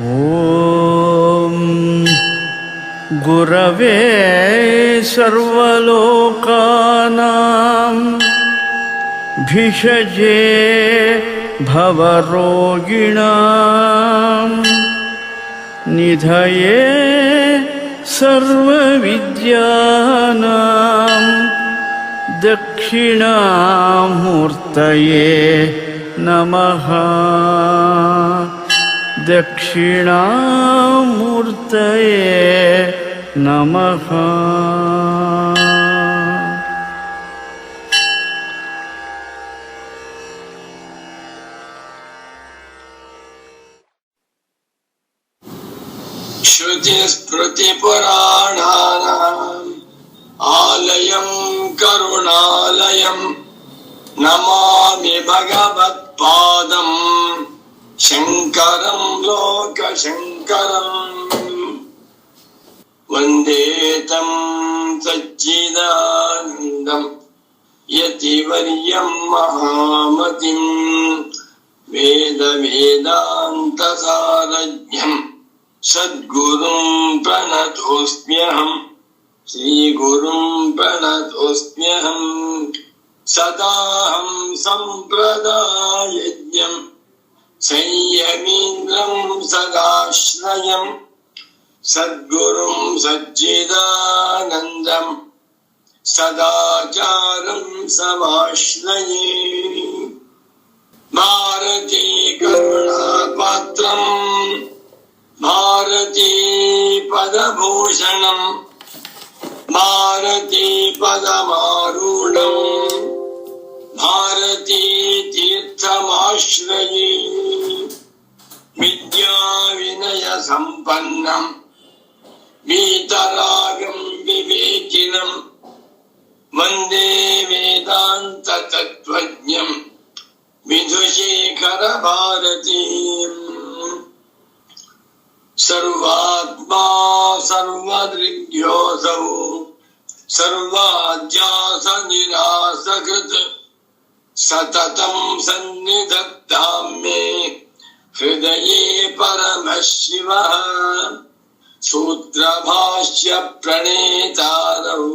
ಓಂ ಗುರವೇ ಸರ್ವಲೋಕಾನಾಂ ಭಿಷಜೇ ಭವರೋಗಿಣಾಂ ನಿಧಯೇ ಸರ್ವವಿದ್ಯಾನಾಂ ದಕ್ಷಿಣಾಮೂರ್ತಯೇ ನಮಃ. ದಕ್ಷಿಣಾಮೂರ್ತಯೇ ನಮಃ. ಶ್ರುತಿಸ್ಮೃತಿಪುರಾಣಾನಾಂ ಆಲಯಂ ಕರುಣಾಲಯಂ ನಮಾಮಿ ಭಗವತ್ಪಾದಂ ಶಂಕರಂ ಲೋಕಶಂಕರಂ. ವಂದೇ ತಂ ಸಚ್ಚಿದಾನಂದಂ ಯತಿವರ್ಯಂ ಮಹಾಮತಿಂ ವೇದ ವೇದಾಂತ ಸಾರಜ್ಞಂ ಸದ್ಗುರುಂ ಪ್ರಣತೋಸ್ಮ್ಯಹಂ. ಶ್ರೀಗುರುಂ ಪ್ರಣತೋಸ್ಮ್ಯಹಂ. ಸದಾಹಂ ಸಂಪ್ರದಾಯಜ್ಞಂ ಸಂಯಮೀಂದ್ರಂ ಸದಾಶ್ರಯಂ ಸದ್ಗುರುಂ ಸಚ್ಚಿದಾನಂದಂ ಸದಾಚಾರಂ ಸಮಾಶ್ರಯೇ. ಭಾರತೀ ಕರುಣಾಪಾತ್ರಂ ಭಾರತೀ ಪದಭೂಷಣಂ ಭಾರತೀ ಪದಮಾರೂಢಂ ಭಾರತೀ ತೀರ್ಥಮಾಶ್ರಯೇ. ವಿದ್ಯಾ ವಿನಯ ಸಂಪನ್ನಂ ವೀತರಾಗಂ ವಿವೇಕಿನಂ ವಂದೇ ವೇದಾಂತ ತತ್ವಜ್ಞಂ ವಿಧುಶೇಖರ ಭಾರತೀಂ. ಸರ್ವಾತ್ಮಾ ಸರ್ವದೃಗ್ಯೋऽಸೌ ಸರ್ವಾಧ್ಯಾಸ ನಿರಾಸಕೃತ್ ಸತತಂ ಸನ್ನಿಧತ್ತಾಂ ಮೇ ಹೃದಯೇ ಪರಮಶಿವಃ. ಸೂತ್ರಭಾಷ್ಯ ಪ್ರಣೇತಾರೌ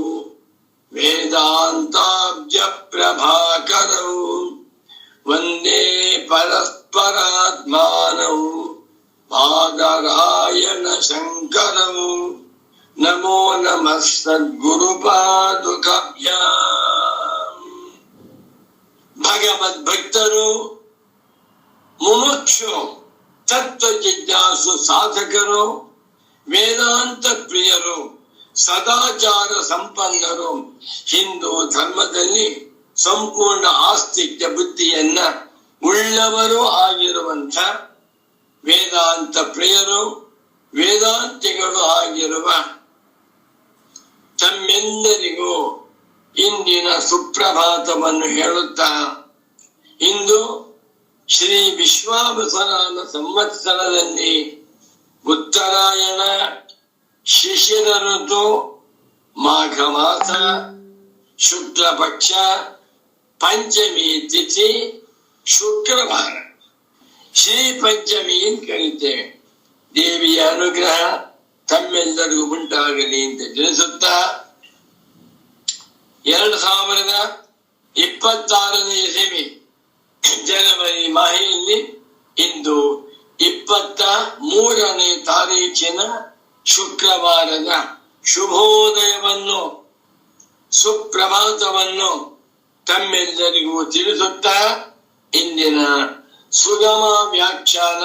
ವೇದಾಂತಾಬ್ಜ ಪ್ರಭಾಕರೌ ವಂದೇ ಪರಸ್ಪರಾತ್ಮಾನೌ ಬಾದರಾಯಣ ಶಂಕರಂ. ನಮೋ ನಮಃ ಸದ್ಗುರುಪಾದುಕಾಭ್ಯಾಂ. ಭಗವದ್ಭಕ್ತರು, ಮುಮುಕ್ಷು, ತತ್ವ ಜಿಜ್ಞಾಸು ಸಾಧಕರು, ವೇದಾಂತ ಪ್ರಿಯರು, ಸದಾಚಾರ ಸಂಪನ್ನರು, ಹಿಂದೂ ಧರ್ಮದಲ್ಲಿ ಸಂಪೂರ್ಣ ಆಸ್ತಿಕ್ಯ ಬುದ್ಧಿಯನ್ನ ಉಳ್ಳವರು ಆಗಿರುವಂಥ ವೇದಾಂತ ಪ್ರಿಯರು, ವೇದಾಂತಿಗಳು ಆಗಿರುವ ತಮ್ಮೆಲ್ಲರಿಗೂ ಇಂದಿನ ಸುಪ್ರಭಾತವನ್ನು ಹೇಳುತ್ತಾ, ಇಂದು ಶ್ರೀ ವಿಶ್ವಾವಸನಾಮ ಸಂವತ್ಸರದಲ್ಲಿ ಉತ್ತರಾಯಣ ಶಿಶಿರ ಋತು ಮಾಘ ಮಾಸ ಶುಕ್ಲ ಪಕ್ಷ ಪಂಚಮಿ ತಿಥಿ ಶುಕ್ರವಾರ ಶ್ರೀ ಪಂಚಮಿ ಅಂತ ಕರೀತೇವೆ. ದೇವಿಯ ಅನುಗ್ರಹ ತಮ್ಮೆಲ್ಲರಿಗೂ ಉಂಟಾಗಲಿ ಅಂತ ತಿಳಿಸುತ್ತಾ, 2026ನೇ ಇಸವಿ ಜನವರಿ ಮಾಹೆಯಲ್ಲಿ ಇಂದು 23ನೇ ತಾರೀಖಿನ ಶುಕ್ರವಾರದ ಶುಭೋದಯವನ್ನು ಸುಪ್ರಭಾತವನ್ನು ತಮ್ಮೆಲ್ಲರಿಗೂ ತಿಳಿಸುತ್ತಾ, ಇಂದಿನ ಸುಗಮ ವ್ಯಾಖ್ಯಾನ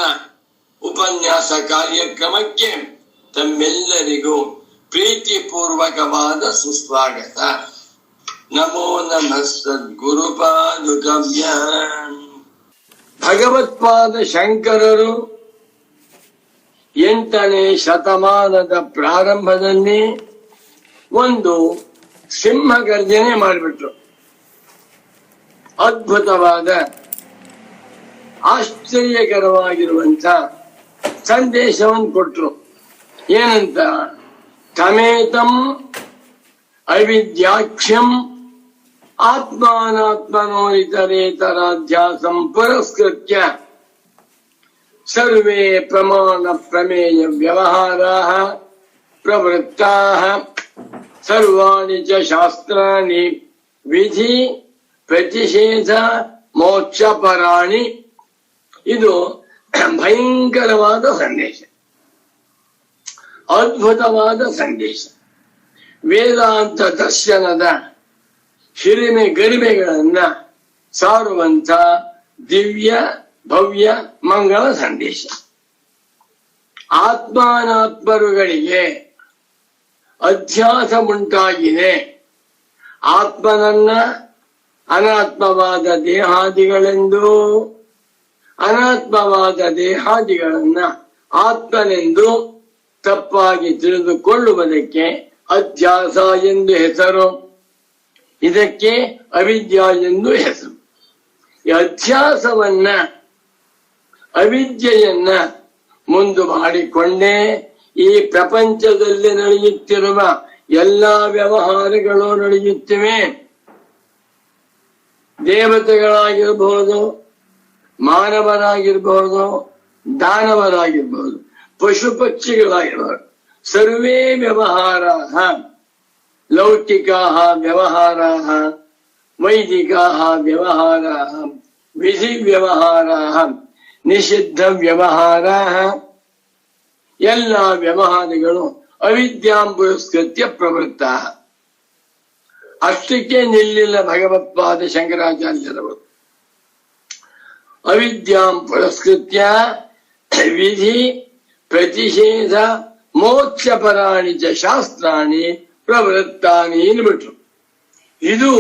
ಉಪನ್ಯಾಸ ಕಾರ್ಯಕ್ರಮಕ್ಕೆ ತಮ್ಮೆಲ್ಲರಿಗೂ ಪ್ರೀತಿಪೂರ್ವಕವಾದ ಸುಸ್ವಾಗತ. ನಮೋ ನಮಃ ಸದ್ಗುರುಪಾದುಕಾಭ್ಯಾಂ. ಭಗವತ್ಪಾದ ಶಂಕರರು 8ನೇ ಶತಮಾನದ ಪ್ರಾರಂಭದಲ್ಲಿ ಒಂದು ಸಿಂಹ ಗರ್ಜನೆ ಮಾಡಿಬಿಟ್ರು. ಅದ್ಭುತವಾದ ಆಶ್ಚರ್ಯಕರವಾಗಿರುವಂತ ಸಂದೇಶವನ್ನು ಕೊಟ್ರು. ಏನಂತ? ತಮೇತಂ ಅವಿದ್ಯಾಖ್ಯಂ ಆತ್ಮಾನಾತ್ಮನೋ ಇತರೇತರಾಧ್ಯಾಸಂ ಪುರಸ್ಕೃತ್ಯ ಸರ್ವೇ ಪ್ರಮಾಣ ಪ್ರಮೇಯ ವ್ಯವಹಾರಾಃ ಪ್ರವೃತ್ತಾಃ ಸರ್ವಾಣಿ ಚ ಶಾಸ್ತ್ರಾಣಿ ವಿಧಿ ಪ್ರತಿಷೇಧ ಮೋಕ್ಷಪರಾಣಿ. ಇದು ಭಯಂಕರವಾದ ಸಂದೇಶ, ಅದ್ಭುತವಾದ ಸಂದೇಶ. ವೇದಾಂತ ದರ್ಶನದ ಹಿರಿಮೆ ಗರಿಮೆಗಳನ್ನ ಸಾರುವಂತ ದಿವ್ಯ ಭವ್ಯ ಮಂಗಳ ಸಂದೇಶ. ಆತ್ಮಾನಾತ್ಮರುಗಳಿಗೆ ಅಧ್ಯಾಸ ಉಂಟಾಗಿದೆ. ಆತ್ಮನನ್ನ ಅನಾತ್ಮವಾದ ದೇಹಾದಿಗಳೆಂದು, ಅನಾತ್ಮವಾದ ದೇಹಾದಿಗಳನ್ನ ಆತ್ಮನೆಂದು ತಪ್ಪಾಗಿ ತಿಳಿದುಕೊಳ್ಳುವುದಕ್ಕೆ ಅಧ್ಯಾಸ ಎಂದು ಹೆಸರು. ಇದಕ್ಕೆ ಅವಿದ್ಯಾ ಎಂದು ಹೆಸರು. ಈ ಅಧ್ಯಾಸವನ್ನ, ಅವಿದ್ಯೆಯನ್ನ ಮುಂದು ಮಾಡಿಕೊಂಡೇ ಈ ಪ್ರಪಂಚದಲ್ಲಿ ನಡೆಯುತ್ತಿರುವ ಎಲ್ಲಾ ವ್ಯವಹಾರಗಳು ನಡೆಯುತ್ತಿವೆ. ದೇವತೆಗಳಾಗಿರಬಹುದು, ಮಾನವರಾಗಿರಬಹುದು, ದಾನವರಾಗಿರಬಹುದು, ಪಶು ಪಕ್ಷಿಗಳಾಗಿರಬಹುದು. ಸರ್ವೇ ವ್ಯವಹಾರಾಃ ಲೌಕಿಕಾಃ ವ್ಯವಹಾರಾಃ ವೈದಿಕಾಃ ವ್ಯವಹಾರಾಃ ವಿಧಿ ವ್ಯವಹಾರಾಃ ನಿಷಿದ್ಧ ವ್ಯವಹಾರಾಃ. ಎಲ್ಲ ವ್ಯವಹಾರಗಳು ಅವಿದ್ಯಾಂ ಪುರಸ್ಕೃತ್ಯ ಪ್ರವೃತ್ತಾಃ. ಅಷ್ಟಕ್ಕೆ ನಿಲ್ಲಿಲ್ಲ ಭಗವತ್ಪಾದ ಶಂಕರಾಚಾರ್ಯರವರು. ಅವಿದ್ಯಾಂ ಪುರಸ್ಕೃತ್ಯ ವಿಧಿ ಪ್ರತಿಷೇಧ ಮೋಕ್ಷಪರಾಣಿ ಚ ಶಾಸ್ತ್ರಾಣಿ ಪ್ರವೃತ್ತಾನಿ ಎಂದ್ಬಿಟ್ರು. ಇದು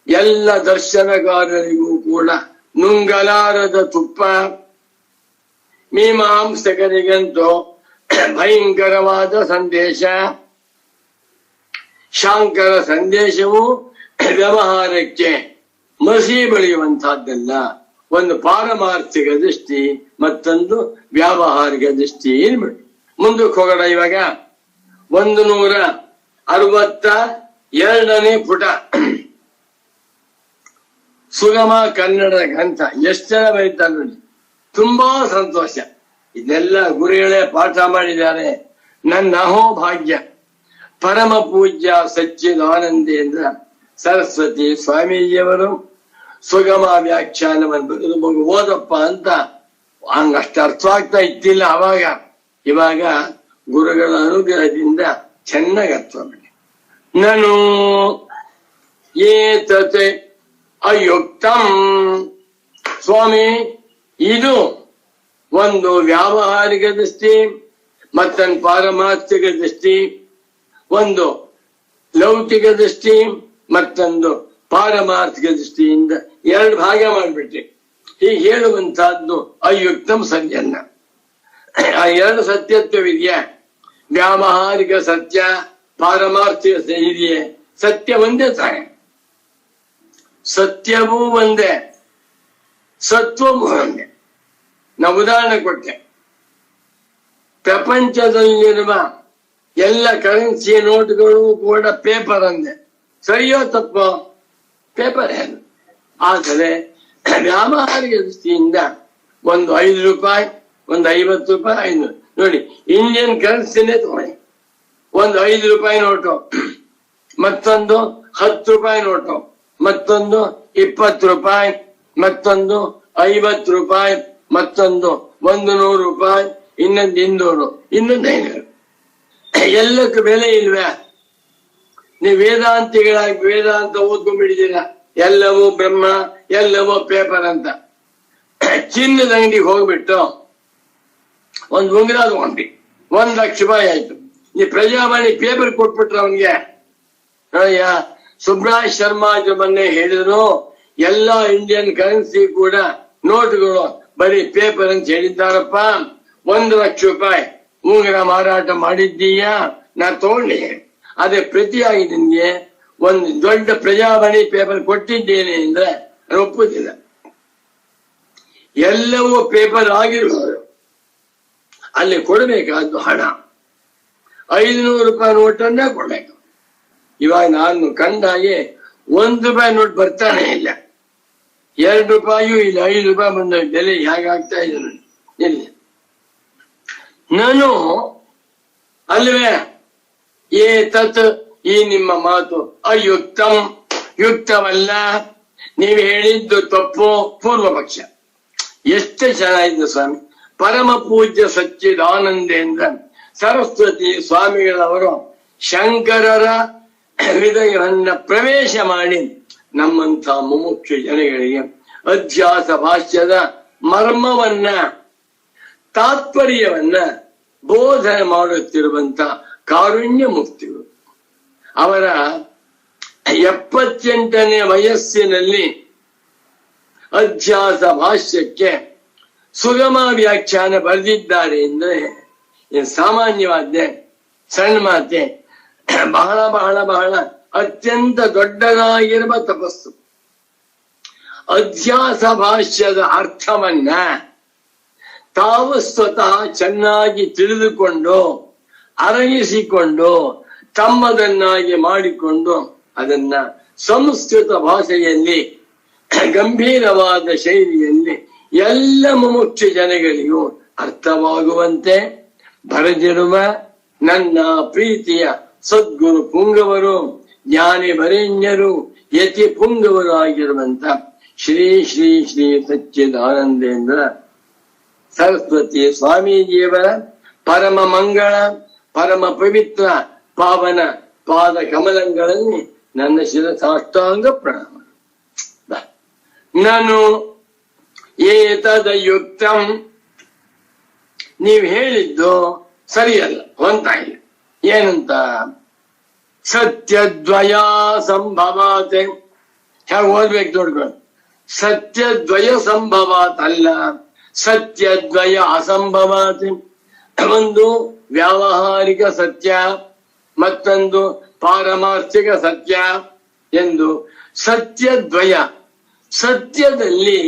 ಎಲ್ಲ ದರ್ಶನಕಾರರಿಗೂ ಕೂಡ ನುಂಗಲಾರದ ತುಪ್ಪ. ಮೀಮಾಂಸಕರಿಗಂತೂ ಭಯಂಕರವಾದ ಸಂದೇಶ. ಶಾಂಕರ ಸಂದೇಶವು ವ್ಯವಹಾರಕ್ಕೆ ಮಸಿ ಬಳಿಯುವಂತಹದ್ದಲ್ಲ. ಒಂದು ಪಾರಮಾರ್ಥಿಕ ದೃಷ್ಟಿ, ಮತ್ತೊಂದು ವ್ಯಾವಹಾರಿಕ ದೃಷ್ಟಿ. ಮುಂದಕ್ಕೆ ಹೋಗೋಣ. ಇವಾಗ 162ನೇ ಪುಟ, ಸುಗಮ ಕನ್ನಡ ಗ್ರಂಥ. ಎಷ್ಟು ಜನ ಬರೀತಾರೆ ನೋಡಿ, ತುಂಬಾ ಸಂತೋಷ. ಇದೆಲ್ಲ ಗುರುಗಳೇ ಪಾಠ ಮಾಡಿದ್ದಾರೆ. ನನ್ನ ಅಹೋಭಾಗ್ಯ. ಪರಮ ಪೂಜ್ಯ ಸಚ್ಚಿದಾನಂದೇಂದ್ರ ಸರಸ್ವತಿ ಸ್ವಾಮೀಜಿಯವರು ಸುಗಮ ವ್ಯಾಖ್ಯಾನವನ್ನು ಬರೆದು ಮಗು ಓದಪ್ಪ ಅಂತ ಹಂಗಷ್ಟು ಅರ್ಥವಾಗ್ತಾ ಇದ್ದಿಲ್ಲ ಅವಾಗ. ಇವಾಗ ಗುರುಗಳ ಅನುಗ್ರಹದಿಂದ ಚೆನ್ನಾಗಿ ಅರ್ಥ ಮಾಡಿ. ನನು ಏತತೆ ಅಯುಕ್ತಂ. ಸ್ವಾಮಿ, ಇದು ಒಂದು ವ್ಯಾವಹಾರಿಕ ದೃಷ್ಟಿ, ಮತ್ತೊಂದು ಪಾರಮಾರ್ಥಿಕ ದೃಷ್ಟಿ. ಒಂದು ಲೌಕಿಕ ದೃಷ್ಟಿ, ಮತ್ತೊಂದು ಪಾರಮಾರ್ಥಿಕ ದೃಷ್ಟಿಯಿಂದ ಎರಡು ಭಾಗ ಮಾಡಿಬಿಟ್ರಿ. ಹೀಗೆ ಹೇಳುವಂತಹದ್ದು ಅಯುಕ್ತಂ ಸತ್ಯನ್ನ. ಆ ಎರಡು ಸತ್ಯತ್ವವಿದೆಯಾ? ವ್ಯಾವಹಾರಿಕ ಸತ್ಯ, ಪಾರಮಾರ್ಥಿಕ ಇದೆಯೇ? ಸತ್ಯ ಒಂದೇ ತಾನೆ. ಸತ್ಯವೂ ಒಂದೇ, ಸತ್ವವೂ ಒಂದೇ. ನಾವು ಉದಾಹರಣೆ ಕೊಟ್ಟೆ. ಪ್ರಪಂಚದಲ್ಲಿರುವ ಎಲ್ಲ ಕರೆನ್ಸಿ ನೋಟುಗಳು ಕೂಡ ಪೇಪರ್ ಅಂದೆ. ಸರಿಯೋ ತಪ್ಪೋ? ಪೇಪರ್ ಏನು. ಆದರೆ ವ್ಯಾವಹಾರಿಕ ದೃಷ್ಟಿಯಿಂದ ಒಂದು 5 ರೂಪಾಯಿ, ಒಂದು 50 ರೂಪಾಯಿ, 500 ನೋಡಿ, ಇಂಡಿಯನ್ ಕರೆನ್ಸಿನೇ ತಗೊಳ್ಳಿ. ಒಂದು 5 ರೂಪಾಯಿ ನೋಟು, ಮತ್ತೊಂದು 10 ರೂಪಾಯಿ ನೋಟು, ಮತ್ತೊಂದು 20 ರೂಪಾಯಿ, ಮತ್ತೊಂದು 50 ರೂಪಾಯಿ, ಮತ್ತೊಂದು 100 ರೂಪಾಯಿ, ಇನ್ನೊಂದು 200, ಇನ್ನೊಂದು 500. ಎಲ್ಲಕ್ಕೂ ಬೆಲೆ ಇಲ್ವೇ? ನೀವು ವೇದಾಂತಿಗಳಾಗಿ ವೇದಾಂತ ಓದ್ಕೊಂಡ್ಬಿಟ್ಟಿದ್ದೀರ. ಎಲ್ಲವೂ ಬ್ರಹ್ಮ, ಎಲ್ಲವೂ ಪೇಪರ್ ಅಂತ. ಚಿನ್ನದ ಅಂಗಡಿಗೆ ಹೋಗ್ಬಿಟ್ಟು ಒಂದು ಉಂಗುರ ತಗೊಂಡ್ರಿ, 1 ಲಕ್ಷ ರೂಪಾಯಿ ಆಯ್ತು. ನೀ ಪ್ರಜಾವಾಣಿ ಪೇಪರ್ ಕೊಟ್ಬಿಟ್ರ ಅವನ್ಗೆ. ನೋಡಯ್ಯ, ಸುಬ್ರಾಯ್ ಶರ್ಮಾ ಮೊನ್ನೆ ಹೇಳಿದ್ರು, ಎಲ್ಲಾ ಇಂಡಿಯನ್ ಕರೆನ್ಸಿ ಕೂಡ ನೋಟುಗಳು ಬರೀ ಪೇಪರ್ ಅಂತ ಹೇಳಿದ್ದಾರಪ್ಪ. 1 ಲಕ್ಷ ರೂಪಾಯಿ ಉಂಗುರ ಮಾರಾಟ ಮಾಡಿದ್ದೀಯಾ? ನಾ ತಗೊಂಡೆ. ಅದೇ ಪ್ರತಿಯಾಗಿ ನಿನ್ಗೆ ಒಂದು ದೊಡ್ಡ ಪ್ರಜಾವಾಣಿ ಪೇಪರ್ ಕೊಟ್ಟಿದ್ದೇನೆ ಅಂದ್ರೆ ಒಪ್ಪುದಿಲ್ಲ. ಎಲ್ಲವೂ ಪೇಪರ್ ಆಗಿರ್ಬೋದು. ಅಲ್ಲಿ ಕೊಡಬೇಕಾದ್ದು ಹಣ. 500 ರೂಪಾಯಿ ನೋಟನ್ನೇ ಕೊಡ್ಬೇಕು. ಇವಾಗ ನಾನು ಕಂಡ ಹಾಗೆ 1 ರೂಪಾಯಿ ನೋಟ್ ಬರ್ತಾನೆ ಇಲ್ಲ, 2 ರೂಪಾಯಿಯೂ ಇಲ್ಲ, 5 ರೂಪಾಯಿ ಬಂದ ಬೆಲೆ ಹೇಗಾಗ್ತಾ ಇದೆ ನೋಡಿ. ಇಲ್ಲಿ ನಾನು ಅಲ್ವೇ ಏತತ್ ಈ ನಿಮ್ಮ ಮಾತು ಅಯುಕ್ತಂ ಯುಕ್ತವಲ್ಲ, ನೀವು ಹೇಳಿದ್ದು ತಪ್ಪು. ಪೂರ್ವ ಪಕ್ಷ ಎಷ್ಟು ಚೆನ್ನಾಗಿದೆ ಸ್ವಾಮಿ. ಪರಮ ಪೂಜ್ಯ ಸಚ್ಚಿದಾನಂದೇಂದ್ರ ಸರಸ್ವತಿ ಸ್ವಾಮಿಗಳವರು ಶಂಕರರ ಹೃದಯವನ್ನ ಪ್ರವೇಶ ಮಾಡಿ ನಮ್ಮಂತ ಮುಮುಕ್ಷು ಜನಗಳಿಗೆ ಅಧ್ಯಾಸ ಭಾಷ್ಯದ ಮರ್ಮವನ್ನ ತಾತ್ಪರ್ಯವನ್ನ ಬೋಧನೆ ಮಾಡುತ್ತಿರುವಂತ ಕಾರುಣ್ಯ ಮುಕ್ತಿಗಳು. ಅವರ 78ನೇ ವಯಸ್ಸಿನಲ್ಲಿ ಅಧ್ಯಾಸ ಭಾಷ್ಯಕ್ಕೆ ಸುಗಮ ವ್ಯಾಖ್ಯಾನ ಬರೆದಿದ್ದಾರೆ ಅಂದ್ರೆ ಸಾಮಾನ್ಯವಾದ್ದೆ ಸಣ್ಣ ಮಾತೆ. ಬಹಳ ಬಹಳ ಬಹಳ ಅತ್ಯಂತ ದೊಡ್ಡದಾಗಿರುವ ತಪಸ್ಸು. ಅಧ್ಯಾಸ ಭಾಷ್ಯದ ಅರ್ಥವನ್ನ ತಾವು ಸ್ವತಃ ಚೆನ್ನಾಗಿ ತಿಳಿದುಕೊಂಡು ಅರಗಿಸಿಕೊಂಡು ತಮ್ಮದನ್ನಾಗಿ ಮಾಡಿಕೊಂಡು ಅದನ್ನ ಸಂಸ್ಕೃತ ಭಾಷೆಯಲ್ಲಿ ಗಂಭೀರವಾದ ಶೈಲಿಯಲ್ಲಿ ಎಲ್ಲ ಮುಮುಕ್ಷು ಜನಗಳಿಗೂ ಅರ್ಥವಾಗುವಂತೆ ಬರೆದಿರುವ ನನ್ನ ಪ್ರೀತಿಯ ಸದ್ಗುರು ಪುಂಗವರು, ಜ್ಞಾನಿ ವರೇಣ್ಯರು, ಯತಿ ಪುಂಗವರು ಆಗಿರುವಂತ ಶ್ರೀ ಶ್ರೀ ಶ್ರೀ ಸಚ್ಚಿದಾನಂದೇಂದ್ರ ಸರಸ್ವತಿ ಸ್ವಾಮೀಜಿಯವರ ಪರಮ ಮಂಗಳ ಪರಮ ಪವಿತ್ರ ಪಾವನ ಪಾದ ಕಮಲಗಳಲ್ಲಿ ನನ್ನ ಶಿರಸಾಷ್ಟಾಂಗ ಪ್ರಣಾಮ. ನಾನು ಏತದಯುಕ್ತಂ, ನೀವು ಹೇಳಿದ್ದು ಸರಿಯಲ್ಲ, ಹೊಂತಾಯಿಲ್ಲ. ಏನಂತ? ಸತ್ಯದ್ವಯ ಸಂಭವಾತೆ. ಹೇಗೆ ಓದ್ಬೇಕು ನೋಡ್ಕೊಂಡು. ಸತ್ಯದ್ವಯ ಸಂಭವಾತ್ ಅಲ್ಲ, ಸತ್ಯದ್ವಯ ಅಸಂಭವಾತ್. ಒಂದು ವ್ಯಾವಹಾರಿಕ ಸತ್ಯ, ಮತ್ತೊಂದು ಪಾರಮಾರ್ಥಿಕ ಸತ್ಯ ಎಂದು ಸತ್ಯದ್ವಯ. ಸತ್ಯದಲ್ಲಿ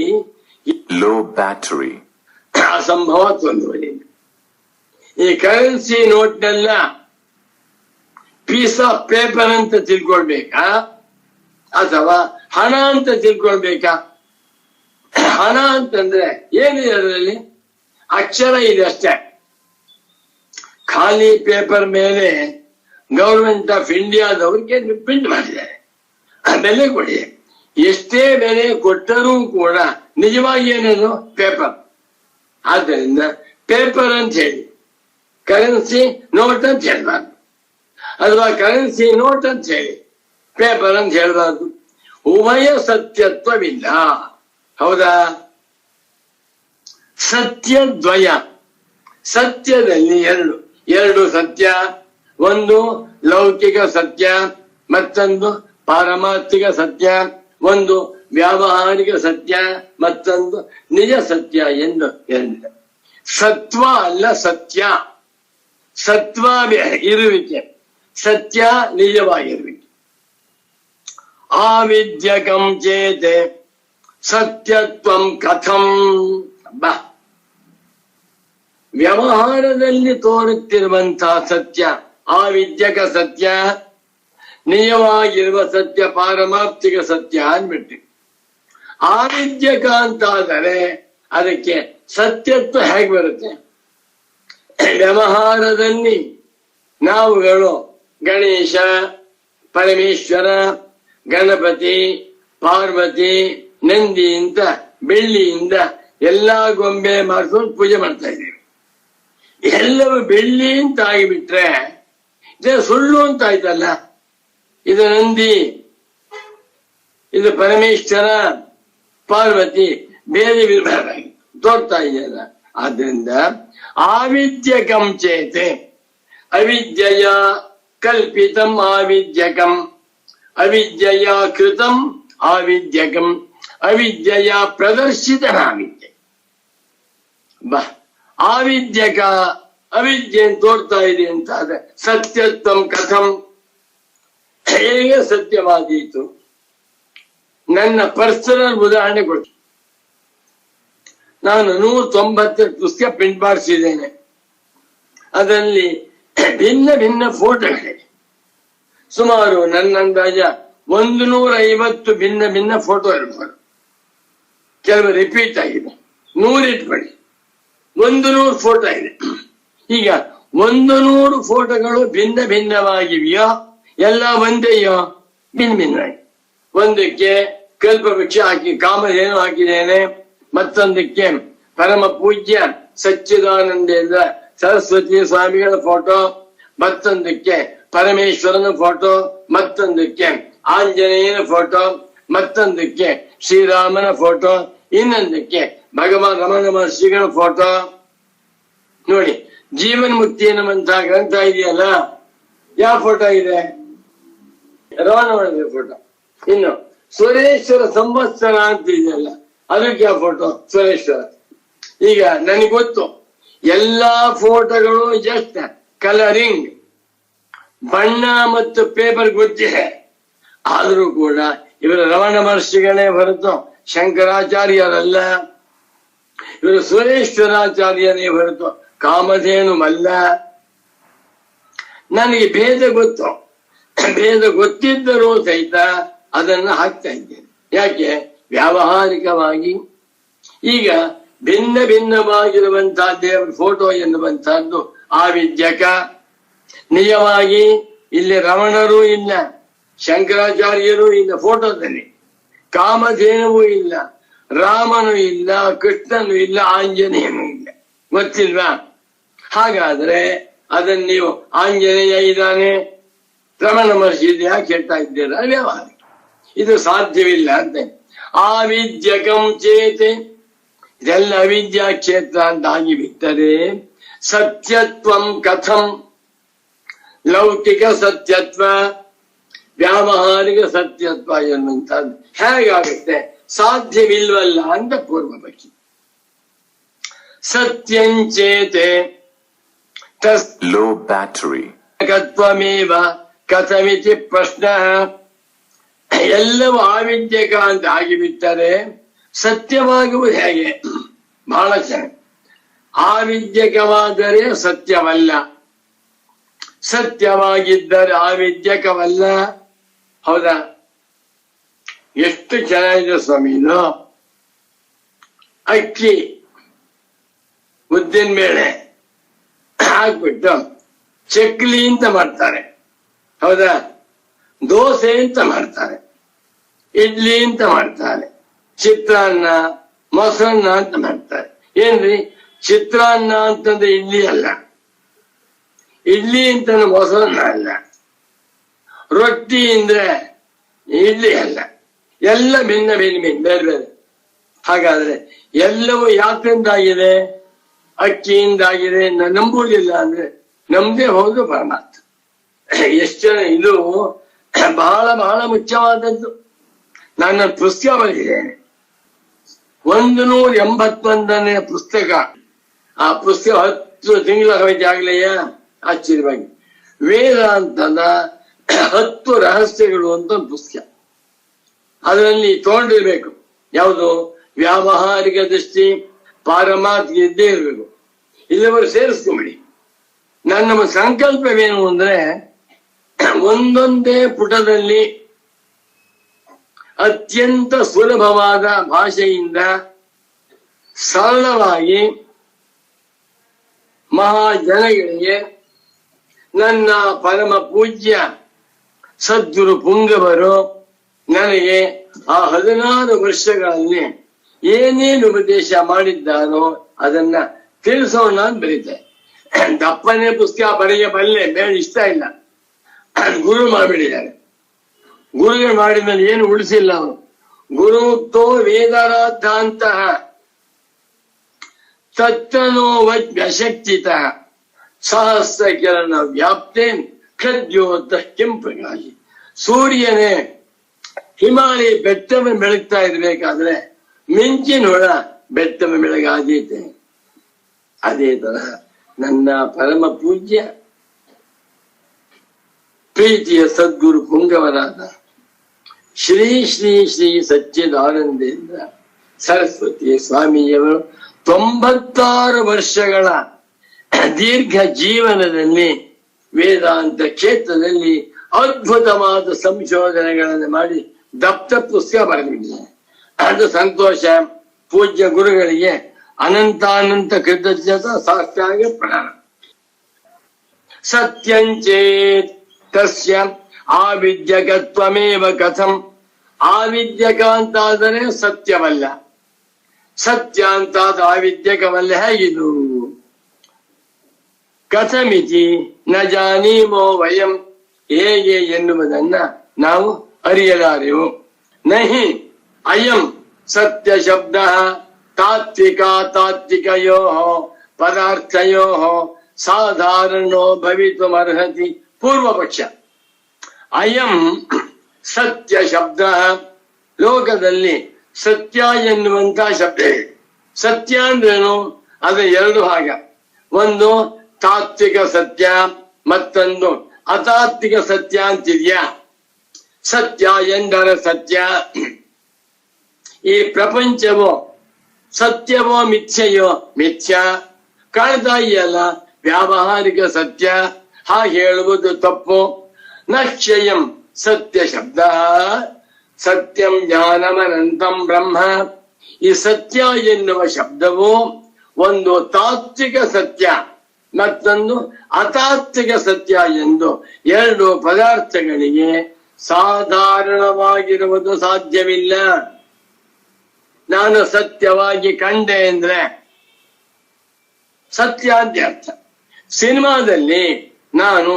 ಲೋ ಬ್ಯಾಟರಿ ಅಸಂಭವಾತ್ ಒಂದು ಬರೀ. ಈ ಕರೆನ್ಸಿ ನೋಟ್ನೆಲ್ಲ ಪೀಸ್ ಆಫ್ ಪೇಪರ್ ಅಂತ ತಿಳ್ಕೊಳ್ಬೇಕಾ ಅಥವಾ ಹಣ ಅಂತ ತಿಳ್ಕೊಳ್ಬೇಕಾ? ಹಣ ಅಂತಂದ್ರೆ ಏನಿದೆ ಅದರಲ್ಲಿ? ಅಕ್ಷರ ಇದೆ ಅಷ್ಟೇ. ಖಾಲಿ ಪೇಪರ್ ಮೇಲೆ ಗವರ್ಮೆಂಟ್ ಆಫ್ ಇಂಡಿಯಾದವ್ರಿಗೆ ಪ್ರಿಂಟ್ ಮಾಡಿದ್ದಾರೆ. ಬೆಲೆ ಕೊಡಿ, ಎಷ್ಟೇ ಬೆಲೆ ಕೊಟ್ಟರೂ ಕೂಡ ನಿಜವಾಗಿ ಏನದು ಪೇಪರ್. ಆದ್ದರಿಂದ ಪೇಪರ್ ಅಂತ ಹೇಳಿ ಕರೆನ್ಸಿ ನೋಟ್ ಅಂತ ಹೇಳ್ಬಾರ್ದು, ಅಥವಾ ಕರೆನ್ಸಿ ನೋಟ್ ಅಂತ ಹೇಳಿ ಪೇಪರ್ ಅಂತ ಹೇಳ್ಬಾರ್ದು. ಉಭಯ ಸತ್ಯತ್ವವಿಲ್ಲ, ಹೌದಾ? ಸತ್ಯದ್ವಯ, ಸತ್ಯದಲ್ಲಿ ಎರಡು ಸತ್ಯ. ಒಂದು ಲೌಕಿಕ ಸತ್ಯ, ಮತ್ತೊಂದು ಪಾರಮಾರ್ಥಿಕ ಸತ್ಯ. ಒಂದು ವ್ಯಾವಹಾರಿಕ ಸತ್ಯ, ಮತ್ತೊಂದು ನಿಜ ಸತ್ಯ ಎಂದು ಹೇಳಿದೆ. ಸತ್ವ ಅಲ್ಲ ಸತ್ಯ. ಸತ್ವ ಇರುವಿಕೆ, ಸತ್ಯ ನಿಜವಾಗಿರುವಿಕೆ. ಆವಿದ್ಯಕಂ ಚೇತೆ ಸತ್ಯತ್ವಂ ಕಥಂ. ಬಾ, ವ್ಯವಹಾರದಲ್ಲಿ ತೋರುತ್ತಿರುವಂತಹ ಸತ್ಯ ಆವಿದ್ಯಕ ಸತ್ಯ, ನಿಜವಾಗಿರುವ ಸತ್ಯ ಪಾರಮಾರ್ಥಿಕ ಸತ್ಯ ಅಂದ್ಬಿಟ್ಟು. ಆವಿದ್ಯಕ ಅಂತಾದರೆ ಅದಕ್ಕೆ ಸತ್ಯತ್ವ ಹೇಗೆ ಬರುತ್ತೆ? ವ್ಯವಹಾರದಲ್ಲಿ ನಾವುಗಳು ಗಣೇಶ, ಪರಮೇಶ್ವರ, ಗಣಪತಿ, ಪಾರ್ವತಿ, ನಂದಿ ಅಂತ ಬೆಳ್ಳಿಯಿಂದ ಎಲ್ಲಾ ಗೊಂಬೆ ಮಾಡಿಕೊಂಡು ಪೂಜೆ ಮಾಡ್ತಾ ಇದ್ದೀವಿ. ಎಲ್ಲವೂ ಬೆಳ್ಳಿ ಅಂತ ಆಗಿಬಿಟ್ರೆ ಇದು ಸುಳ್ಳು ಅಂತ ಆಯ್ತಲ್ಲ. ಇದು ನಂದಿ, ಇದು ಪರಮೇಶ್ವರ, ಪಾರ್ವತಿ, ಬೇರೆ ವಿಭಾಗಿ ತೋರ್ತಾ ಇದೆಯಲ್ಲ. ಆದ್ರಿಂದ ಆವಿದ್ಯಕಂ ಚೇತೆ, ಅವಿದ್ಯೆಯ ಕಲ್ಪಿತಂ ಆವಿದ್ಯಕಂ, ಅವಿದ್ಯೆಯ ಕೃತಂ ಆವಿದ್ಯಕಂ, ಅವಿದ್ಯೆಯ ಪ್ರದರ್ಶಿತ ಆವಿದ್ಯ. ಬಾ, ಆವಿದ್ಯಕ ಅವಿದ್ಯೆ ತೋರ್ತಾ ಇದೆ ಅಂತ ಆದ್ರೆ ಸತ್ಯತ್ವಂ ಕಥಂ, ಹೇಗೆ ಸತ್ಯವಾದೀತು? ನನ್ನ ಪರ್ಸನಲ್ ಉದಾಹರಣೆ ಕೊಡ್ತೀನಿ. ನಾನು 190 ಪುಸ್ತಕ ಪ್ರಿಂಟ್ ಮಾಡಿಸಿದ್ದೇನೆ. ಅದರಲ್ಲಿ ಭಿನ್ನ ಭಿನ್ನ ಫೋಟೋಗಳಿವೆ. ಸುಮಾರು ನನ್ನ ಅಂದಾಜ 150 ಭಿನ್ನ ಭಿನ್ನ ಫೋಟೋ ಇರ್ಬೋದು. ಕೆಲವು ರಿಪೀಟ್ ಆಗಿದೆ. 100 ಇಟ್ಕೊಳ್ಳಿ. 100 ಫೋಟೋ ಇದೆ. ಈಗ 100 ಫೋಟೋಗಳು ಭಿನ್ನ ಭಿನ್ನವಾಗಿವೆಯೋ ಎಲ್ಲ ಒಂದೇಯೋ? ಭಿನ್ನ ಭಿನ್ನವಾಗಿ. ಒಂದಕ್ಕೆ ಕಲ್ಪವೃಕ್ಷ ಹಾಕಿ ಕಾಮಧೇನು ಹಾಕಿದ್ದೇನೆ, ಮತ್ತೊಂದಕ್ಕೆ ಪರಮ ಪೂಜ್ಯ ಸಚ್ಚಿದಾನಂದೇಂದ್ರ ಸರಸ್ವತಿ ಸ್ವಾಮಿಗಳ ಫೋಟೋ, ಮತ್ತೊಂದಕ್ಕೆ ಪರಮೇಶ್ವರನ ಫೋಟೋ, ಮತ್ತೊಂದಕ್ಕೆ ಆಂಜನೇಯನ ಫೋಟೋ, ಮತ್ತೊಂದಕ್ಕೆ ಶ್ರೀರಾಮನ ಫೋಟೋ, ಇನ್ನೊಂದಕ್ಕೆ ಭಗವಾನ್ ರಮಣ ಮಹರ್ಷಿಗಳ ಫೋಟೋ. ನೋಡಿ, ಜೀವನ್ ಮುಕ್ತಿ ಎನ್ನುವಂತಹ ಗ್ರಂಥ ಇದೆಯಲ್ಲ, ಯಾವ ಫೋಟೋ ಇದೆ? ರಮಣ ಮಹರ್ಷಿ ಫೋಟೋ. ಇನ್ನು ಸುರೇಶ್ವರ ಸಂವತ್ಸರ ಅಂತ ಇದೆಯಲ್ಲ, ಅದಕ್ಕೆ ಯಾವ ಫೋಟೋ? ಸುರೇಶ್ವರ. ಈಗ ನನಗೆ ಗೊತ್ತು ಎಲ್ಲಾ ಫೋಟೋಗಳು ಜಸ್ಟ್ ಕಲರಿಂಗ್, ಬಣ್ಣ ಮತ್ತು ಪೇಪರ್ ಗೊತ್ತಿದೆ. ಆದ್ರೂ ಕೂಡ ಇವರು ರಮಣ ಮಹರ್ಷಿಗಳೇ ಹೊರತು ಶಂಕರಾಚಾರ್ಯರಲ್ಲ, ಇವರು ಸುರೇಶ್ವರಾಚಾರ್ಯನೇ ಹೊರತು ಕಾಮಧೇನುವಲ್ಲ. ನನಗೆ ಭೇದ ಗೊತ್ತು, ಭೇದ ಗೊತ್ತಿದ್ದರೂ ಸಹಿತ ಅದನ್ನ ಹಾಕ್ತಾ ಇದ್ದೇನೆ. ಯಾಕೆ? ವ್ಯಾವಹಾರಿಕವಾಗಿ. ಈಗ ಭಿನ್ನ ಭಿನ್ನವಾಗಿರುವಂತಹ ದೇವರ ಫೋಟೋ ಎನ್ನುವಂತಹದ್ದು ಆವಿದ್ಯಕ. ನಿಜವಾಗಿ ಇಲ್ಲಿ ರಮಣರೂ ಇಲ್ಲ, ಶಂಕರಾಚಾರ್ಯರೂ ಇಲ್ಲ ಫೋಟೋದಲ್ಲಿ, ಕಾಮಧೇನುವೂ ಇಲ್ಲ, ರಾಮನೂ ಇಲ್ಲ, ಕೃಷ್ಣನೂ ಇಲ್ಲ, ಆಂಜನೇಯನೂ ಇಲ್ಲ. ಗೊತ್ತಿಲ್ವಾ? ಹಾಗಾದ್ರೆ ಅದನ್ನ ನೀವು ಆಂಜನೇಯ ಇದ್ದಾನೆ, ರಮಣ ಮಹರ್ಷಿ ಇದೆ, ಯಾಕೆ ಹೇಳ್ತಾ ಇದ್ದೀರಾ? ವ್ಯವಹಾರ. ಇದು ಸಾಧ್ಯವಿಲ್ಲ ಅಂತ. ಆವಿದ್ಯಕಂ ಚೇತೆ, ಇದೆಲ್ಲ ಅವಿದ್ಯಾ ಕ್ಷೇತ್ರ ಅಂತ ಆಗಿಬಿಟ್ಟರೆ ಸತ್ಯತ್ವಂ ಕಥಂ? ಲೌಕಿಕ ಸತ್ಯತ್ವ, ವ್ಯಾವಹಾರಿಕ ಸತ್ಯತ್ವ ಎನ್ನುವಂಥದ್ದು ಹೇಗಾಗುತ್ತೆ? ಸಾಧ್ಯವಿಲ್ವಲ್ಲ ಅಂತ ಪೂರ್ವ ಪಕ್ಷಿ. ಸತ್ಯಂಚೇತೆ low battery, ತತ್ವಮೇವ ಕಥಮಿತಿ ಪ್ರಶ್ನ. ಎಲ್ಲವೂ ಆವಿದ್ಯಕ ಅಂತ ಆಗಿಬಿಟ್ಟರೆ ಸತ್ಯವಾಗುವುದು ಹೇಗೆ? ಬಹಳ ಚೆನ್ನಾಗಿ. ಆವಿದ್ಯಕವಾದರೆ ಸತ್ಯವಲ್ಲ, ಸತ್ಯವಾಗಿದ್ದರೆ ಆವಿದ್ಯಕವಲ್ಲ. ಹೌದಾ? ಎಷ್ಟು ಚೆನ್ನಾಗಿದೆ ಸ್ವಾಮಿ ಇದು. ಅಕ್ಕಿ ಉದ್ದಿನ ಬೇಳೆ ಹಾಕ್ಬಿಟ್ಟು ಚಕ್ಲಿ ಅಂತ ಮಾಡ್ತಾರೆ, ಹೌದಾ? ದೋಸೆ ಅಂತ ಮಾಡ್ತಾರೆ, ಇಡ್ಲಿ ಅಂತ ಮಾಡ್ತಾರೆ, ಚಿತ್ರಾನ್ನ, ಮೊಸರನ್ನ ಅಂತ ಮಾಡ್ತಾರೆ. ಏನ್ರಿ, ಚಿತ್ರಾನ್ನ ಅಂತಂದ್ರೆ ಇಡ್ಲಿ ಅಲ್ಲ, ಇಡ್ಲಿ ಅಂತ ಮೊಸರನ್ನ ಅಲ್ಲ, ರೊಟ್ಟಿ ಅಂದ್ರೆ ಇಡ್ಲಿ ಅಲ್ಲ. ಎಲ್ಲ ಭಿನ್ನ ಭಿನ್ನ ಭಿನ್ನ ಬೇರೆ ಬೇರೆ. ಹಾಗಾದ್ರೆ ಎಲ್ಲವೂ ಯಾತ್ರಿಂದಾಗಿದೆ? ಅಕ್ಕಿಯಿಂದಾಗಿದೆ. ನಂಬುವುದಿಲ್ಲ ಅಂದ್ರೆ ನಮ್ದೇ ಹೌದು ಪರಮಾರ್ಥ. ಎಷ್ಟು ಜನ, ಇದು ಬಹಳ ಬಹಳ ಮುಖ್ಯವಾದದ್ದು. ನಾನು ಪುಸ್ತಕ ಬರೆದಿದ್ದೇನೆ, 181ನೇ ಪುಸ್ತಕ. ಆ ಪುಸ್ತಕ 10 ತಿಂಗಳ ಆಗಲೆಯ ಆಶ್ಚರ್ಯವಾಗಿ. ವೇದಾಂತದ 10 ರಹಸ್ಯಗಳು ಅಂತ ಒಂದು ಪುಸ್ತಕ. ಅದರಲ್ಲಿ ತಗೊಂಡಿರ್ಬೇಕು. ಯಾವುದು? ವ್ಯಾವಹಾರಿಕ ದೃಷ್ಟಿ, ಪಾರಮಾರ್ಥಿಕ ಇದ್ದೇ ಇರಬೇಕು. ಇಲ್ಲಿವರು ಸೇರಿಸ್ಕೊಂಬಿಡಿ. ನನ್ನ ಸಂಕಲ್ಪವೇನು ಅಂದ್ರೆ, ಒಂದೊಂದೇ ಪುಟದಲ್ಲಿ ಅತ್ಯಂತ ಸುಲಭವಾದ ಭಾಷೆಯಿಂದ ಸರಳವಾಗಿ ಮಹಾಜನಗಳಿಗೆ ನನ್ನ ಪರಮ ಪೂಜ್ಯ ಸದ್ಗುರು ಪುಂಗವರು ನನಗೆ ಆ 16 ವರ್ಷಗಳಲ್ಲಿ ಏನೇನು ಉಪದೇಶ ಮಾಡಿದ್ದಾರೋ ಅದನ್ನ ತಿಳಿಸೋಣ ಅಂತ ಬರೀತೆ. ದಪ್ಪನೇ ಪುಸ್ತಕ ಬರೆಯಬಲ್ಲೆ, ಬೇಡ, ಇಷ್ಟ ಇಲ್ಲ. ಗುರು ಮಾಡಿಬಿಟ್ಟಿದ್ದಾರೆ. ಗುರುಗಳು ಮಾಡಿದ್ಮೇಲೆ ಏನು ಉಳಿಸಿಲ್ಲ ಅವರು. ಗುರುಕ್ತೋ ವೇದರಾಧಾಂತಹ ತತ್ತನೋ ವ್ಯಶಕ್ತಿತ ಸಹಸ್ರ ಕಿರಣ ವ್ಯಾಪ್ತೆ ಖದ್ಯೋತ ಕೆಂಪಗಾಗಿ. ಸೂರ್ಯನೇ ಹಿಮಾಲಯ ಬೆಟ್ಟವನ್ನು ಬೆಳಗ್ತಾ ಇರ್ಬೇಕಾದ್ರೆ ಮಿಂಚಿನ ಹೊಳ ಬೆಟ್ಟವ ಬೆಳಗಾದೀತೆ. ಅದೇ ತರಹ ನನ್ನ ಪರಮ ಪೂಜ್ಯ ಪ್ರೀತಿಯ ಸದ್ಗುರು ಪುಂಗವರಾದ ಶ್ರೀ ಶ್ರೀ ಶ್ರೀ ಸಚ್ಚಿದಾನಂದೇಂದ್ರ ಸರಸ್ವತಿ ಸ್ವಾಮಿಯವರು 96 ವರ್ಷಗಳ ದೀರ್ಘ ಜೀವನದಲ್ಲಿ ವೇದಾಂತ ಕ್ಷೇತ್ರದಲ್ಲಿ ಅದ್ಭುತವಾದ ಸಂಶೋಧನೆಗಳನ್ನು ಮಾಡಿ ದಪ್ತ ಪುಸ್ತಕ ಬರೆದಿದ್ದಾರೆ. ಅದು ಸಂತೋಷ. ಪೂಜ್ಯ ಗುರುಗಳಿಗೆ ಅನಂತಾನಂತ ಕೃತಜ್ಞತ ಸಾಷ್ಟಾಂಗ ಪ್ರಣಾಮ. ಸತ್ಯಂಚೇತ್ ತಸ್ಯ ಆವಿದ್ಯಕತ್ವಮೇವ ಕಥಂ. ಆವಿದ್ಯಕ ಅಂತಾದರೆ ಸತ್ಯವಲ್ಲ, ಸತ್ಯ ಅಂತಾದ ಆವಿದ್ಯಕವಲ್ಲ, ಹೇಗಿದು? ಕಥಮಿತಿ ನ ಜಾನೀಮೋ ವಯಂ. ಹೇಗೆ ಎನ್ನುವುದನ್ನ ನಾವು ಅರಿಯಲಾರೆವು. ನಹಿ ಅಯಂ ಸತ್ಯ ಶಬ್ದ ತಾತ್ವಿಕಯೋ ಪದಾರ್ಥಯೋ ಸಾಧಾರಣೋ ಭವಿತುಮರ್ಹತಿ. ಪೂರ್ವ ಪಕ್ಷ. ಅಯಂ ಸತ್ಯ ಶಬ್ದ, ಲೋಕದಲ್ಲಿ ಸತ್ಯ ಎನ್ನುವಂತ ಶಬ್ದ ಇದೆ. ಸತ್ಯ ಅಂದ್ರೇನು? ಅದು ಎರಡು ಭಾಗ. ಒಂದು ತಾತ್ವಿಕ ಸತ್ಯ, ಮತ್ತೊಂದು ಅತಾತ್ವಿಕ ಸತ್ಯ ಅಂತಿದ್ಯಾ. ಸತ್ಯ ಎಂದರೆ ಸತ್ಯ. ಈ ಪ್ರಪಂಚವೋ ಸತ್ಯವೋ ಮಿಥ್ಯೆಯೋ ಮಿಥ್ಯ. ಕಾಣ್ತಾ ಇದೆಯಲ್ಲ, ವ್ಯಾವಹಾರಿಕ ಸತ್ಯ. ಹಾಗೆ ಹೇಳುವುದು ತಪ್ಪು. ನಕ್ಷಯಂ ಸತ್ಯ ಶಬ್ದ ಸತ್ಯಂ ಜ್ಞಾನಮನಂತಂ ಬ್ರಹ್ಮ. ಈ ಸತ್ಯ ಎನ್ನುವ ಶಬ್ದವು ಒಂದು ತಾತ್ವಿಕ ಸತ್ಯ, ಮತ್ತೊಂದು ಅತಾತ್ವಿಕ ಸತ್ಯ ಎಂದು ಎರಡು ಪದಾರ್ಥಗಳಿಗೆ ಸಾಧಾರಣವಾಗಿರುವುದು ಸಾಧ್ಯವಿಲ್ಲ. ನಾನು ಸತ್ಯವಾಗಿ ಕಂಡೆ ಅಂದ್ರೆ ಸತ್ಯ ಅಂತ ಅರ್ಥ. ಸಿನಿಮಾದಲ್ಲಿ ನಾನು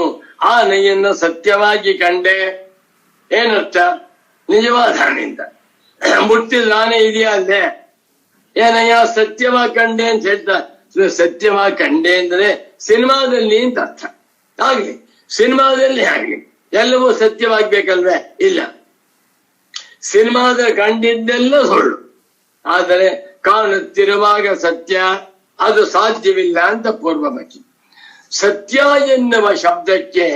ಆನೆಯನ್ನು ಸತ್ಯವಾಗಿ ಕಂಡೆ, ಏನರ್ಥ? ನಿಜವಾದ ಆನೆಯಿಂದ. ಮುಟ್ಟಿದ ಆನೆ ಇದೆಯಾ ಅಲ್ಲೇ? ಏನಯ್ಯ ಸತ್ಯವಾಗಿ ಕಂಡೆ ಅಂತ ಹೇಳ್ತಾ. ಸತ್ಯವಾಗಿ ಕಂಡೆ ಅಂದ್ರೆ ಸಿನಿಮಾದಲ್ಲಿ ಅಂತ ಅರ್ಥ. ಆಗ್ಲಿ, ಸಿನಿಮಾದಲ್ಲಿ ಆಗ್ಲಿ ಎಲ್ಲವೂ ಸತ್ಯವಾಗ್ಬೇಕಲ್ವೇ? ಇಲ್ಲ, ಸಿನಿಮಾದಲ್ಲಿ ಕಂಡಿದ್ದೆಲ್ಲ ಸುಳ್ಳು. ಆದರೆ ಕಾಣುತ್ತಿರುವಾಗ ಸತ್ಯ, ಅದು ಸಾಧ್ಯವಿಲ್ಲ ಅಂತ ಪೂರ್ವಪಕ್ಷಿ. ಸತ್ಯ ಎನ್ನುವ ಶಬ್ದಕ್ಕೆ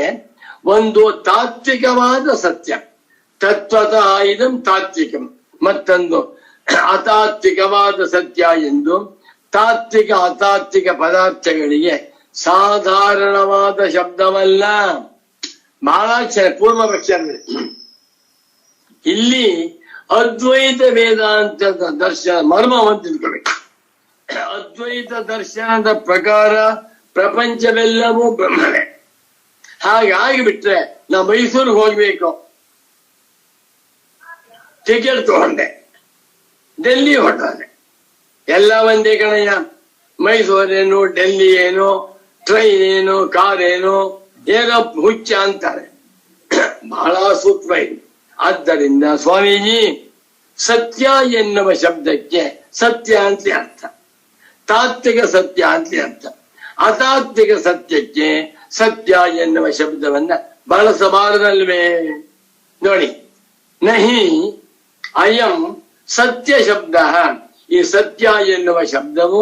ಒಂದು ತಾತ್ವಿಕವಾದ ಸತ್ಯ, ತತ್ವತಃ ಇದಂ ತಾತ್ವಿಕಂ, ಮತ್ತೊಂದು ಅತಾತ್ವಿಕವಾದ ಸತ್ಯ ಎಂದು ತಾತ್ವಿಕ ಅತಾತ್ವಿಕ ಪದಾರ್ಥಗಳಿಗೆ ಸಾಧಾರಣವಾದ ಶಬ್ದವಲ್ಲ. ಬಹಳ ಪೂರ್ವಪಕ್ಷ. ಇಲ್ಲಿ ಅದ್ವೈತ ವೇದಾಂತದ ದರ್ಶನ ಮರ್ಮವನ್ನು ತಿಳ್ಕೊಬೇಕು. ಅದ್ವೈತ ದರ್ಶನದ ಪ್ರಕಾರ ಪ್ರಪಂಚವೆಲ್ಲವೂ ಬ್ರಹ್ಮವೇ. ಹಾಗಾಗಿ ಬಿಟ್ರೆ ನಾವು ಮೈಸೂರಿಗೆ ಹೋಗ್ಬೇಕು, ಟಿಕೆಟ್ ತಗೊಂಡೆ, ಡೆಲ್ಲಿ ಹೊರಟೆ, ಎಲ್ಲ ಒಂದೇ ಕಣಯ್ಯ. ಮೈಸೂರೇನು, ಡೆಲ್ಲಿ ಏನು, ಟ್ರೈನ್ ಏನು, ಕಾರ್ ಏನು, ಏನೋ ಹುಚ್ಚ ಅಂತಾರೆ. ಬಹಳ ಸೂಕ್ಷ್ಮ ಇದೆ. ಆದ್ದರಿಂದ ಸ್ವಾಮೀಜಿ, ಸತ್ಯ ಎನ್ನುವ ಶಬ್ದಕ್ಕೆ ಸತ್ಯ ಅಂತ ಅರ್ಥ, ತಾತ್ವಿಕ ಸತ್ಯ ಅಂತ ಅರ್ಥ. ಅತಾತ್ವಿಕ ಸತ್ಯಕ್ಕೆ ಸತ್ಯ ಎನ್ನುವ ಶಬ್ದವನ್ನ ಬಳಸಬಾರದಲ್ವೇ? ನೋಡಿ, ನಹಿ ಅಯಂ ಸತ್ಯ ಶಬ್ದ. ಈ ಸತ್ಯ ಎನ್ನುವ ಶಬ್ದವು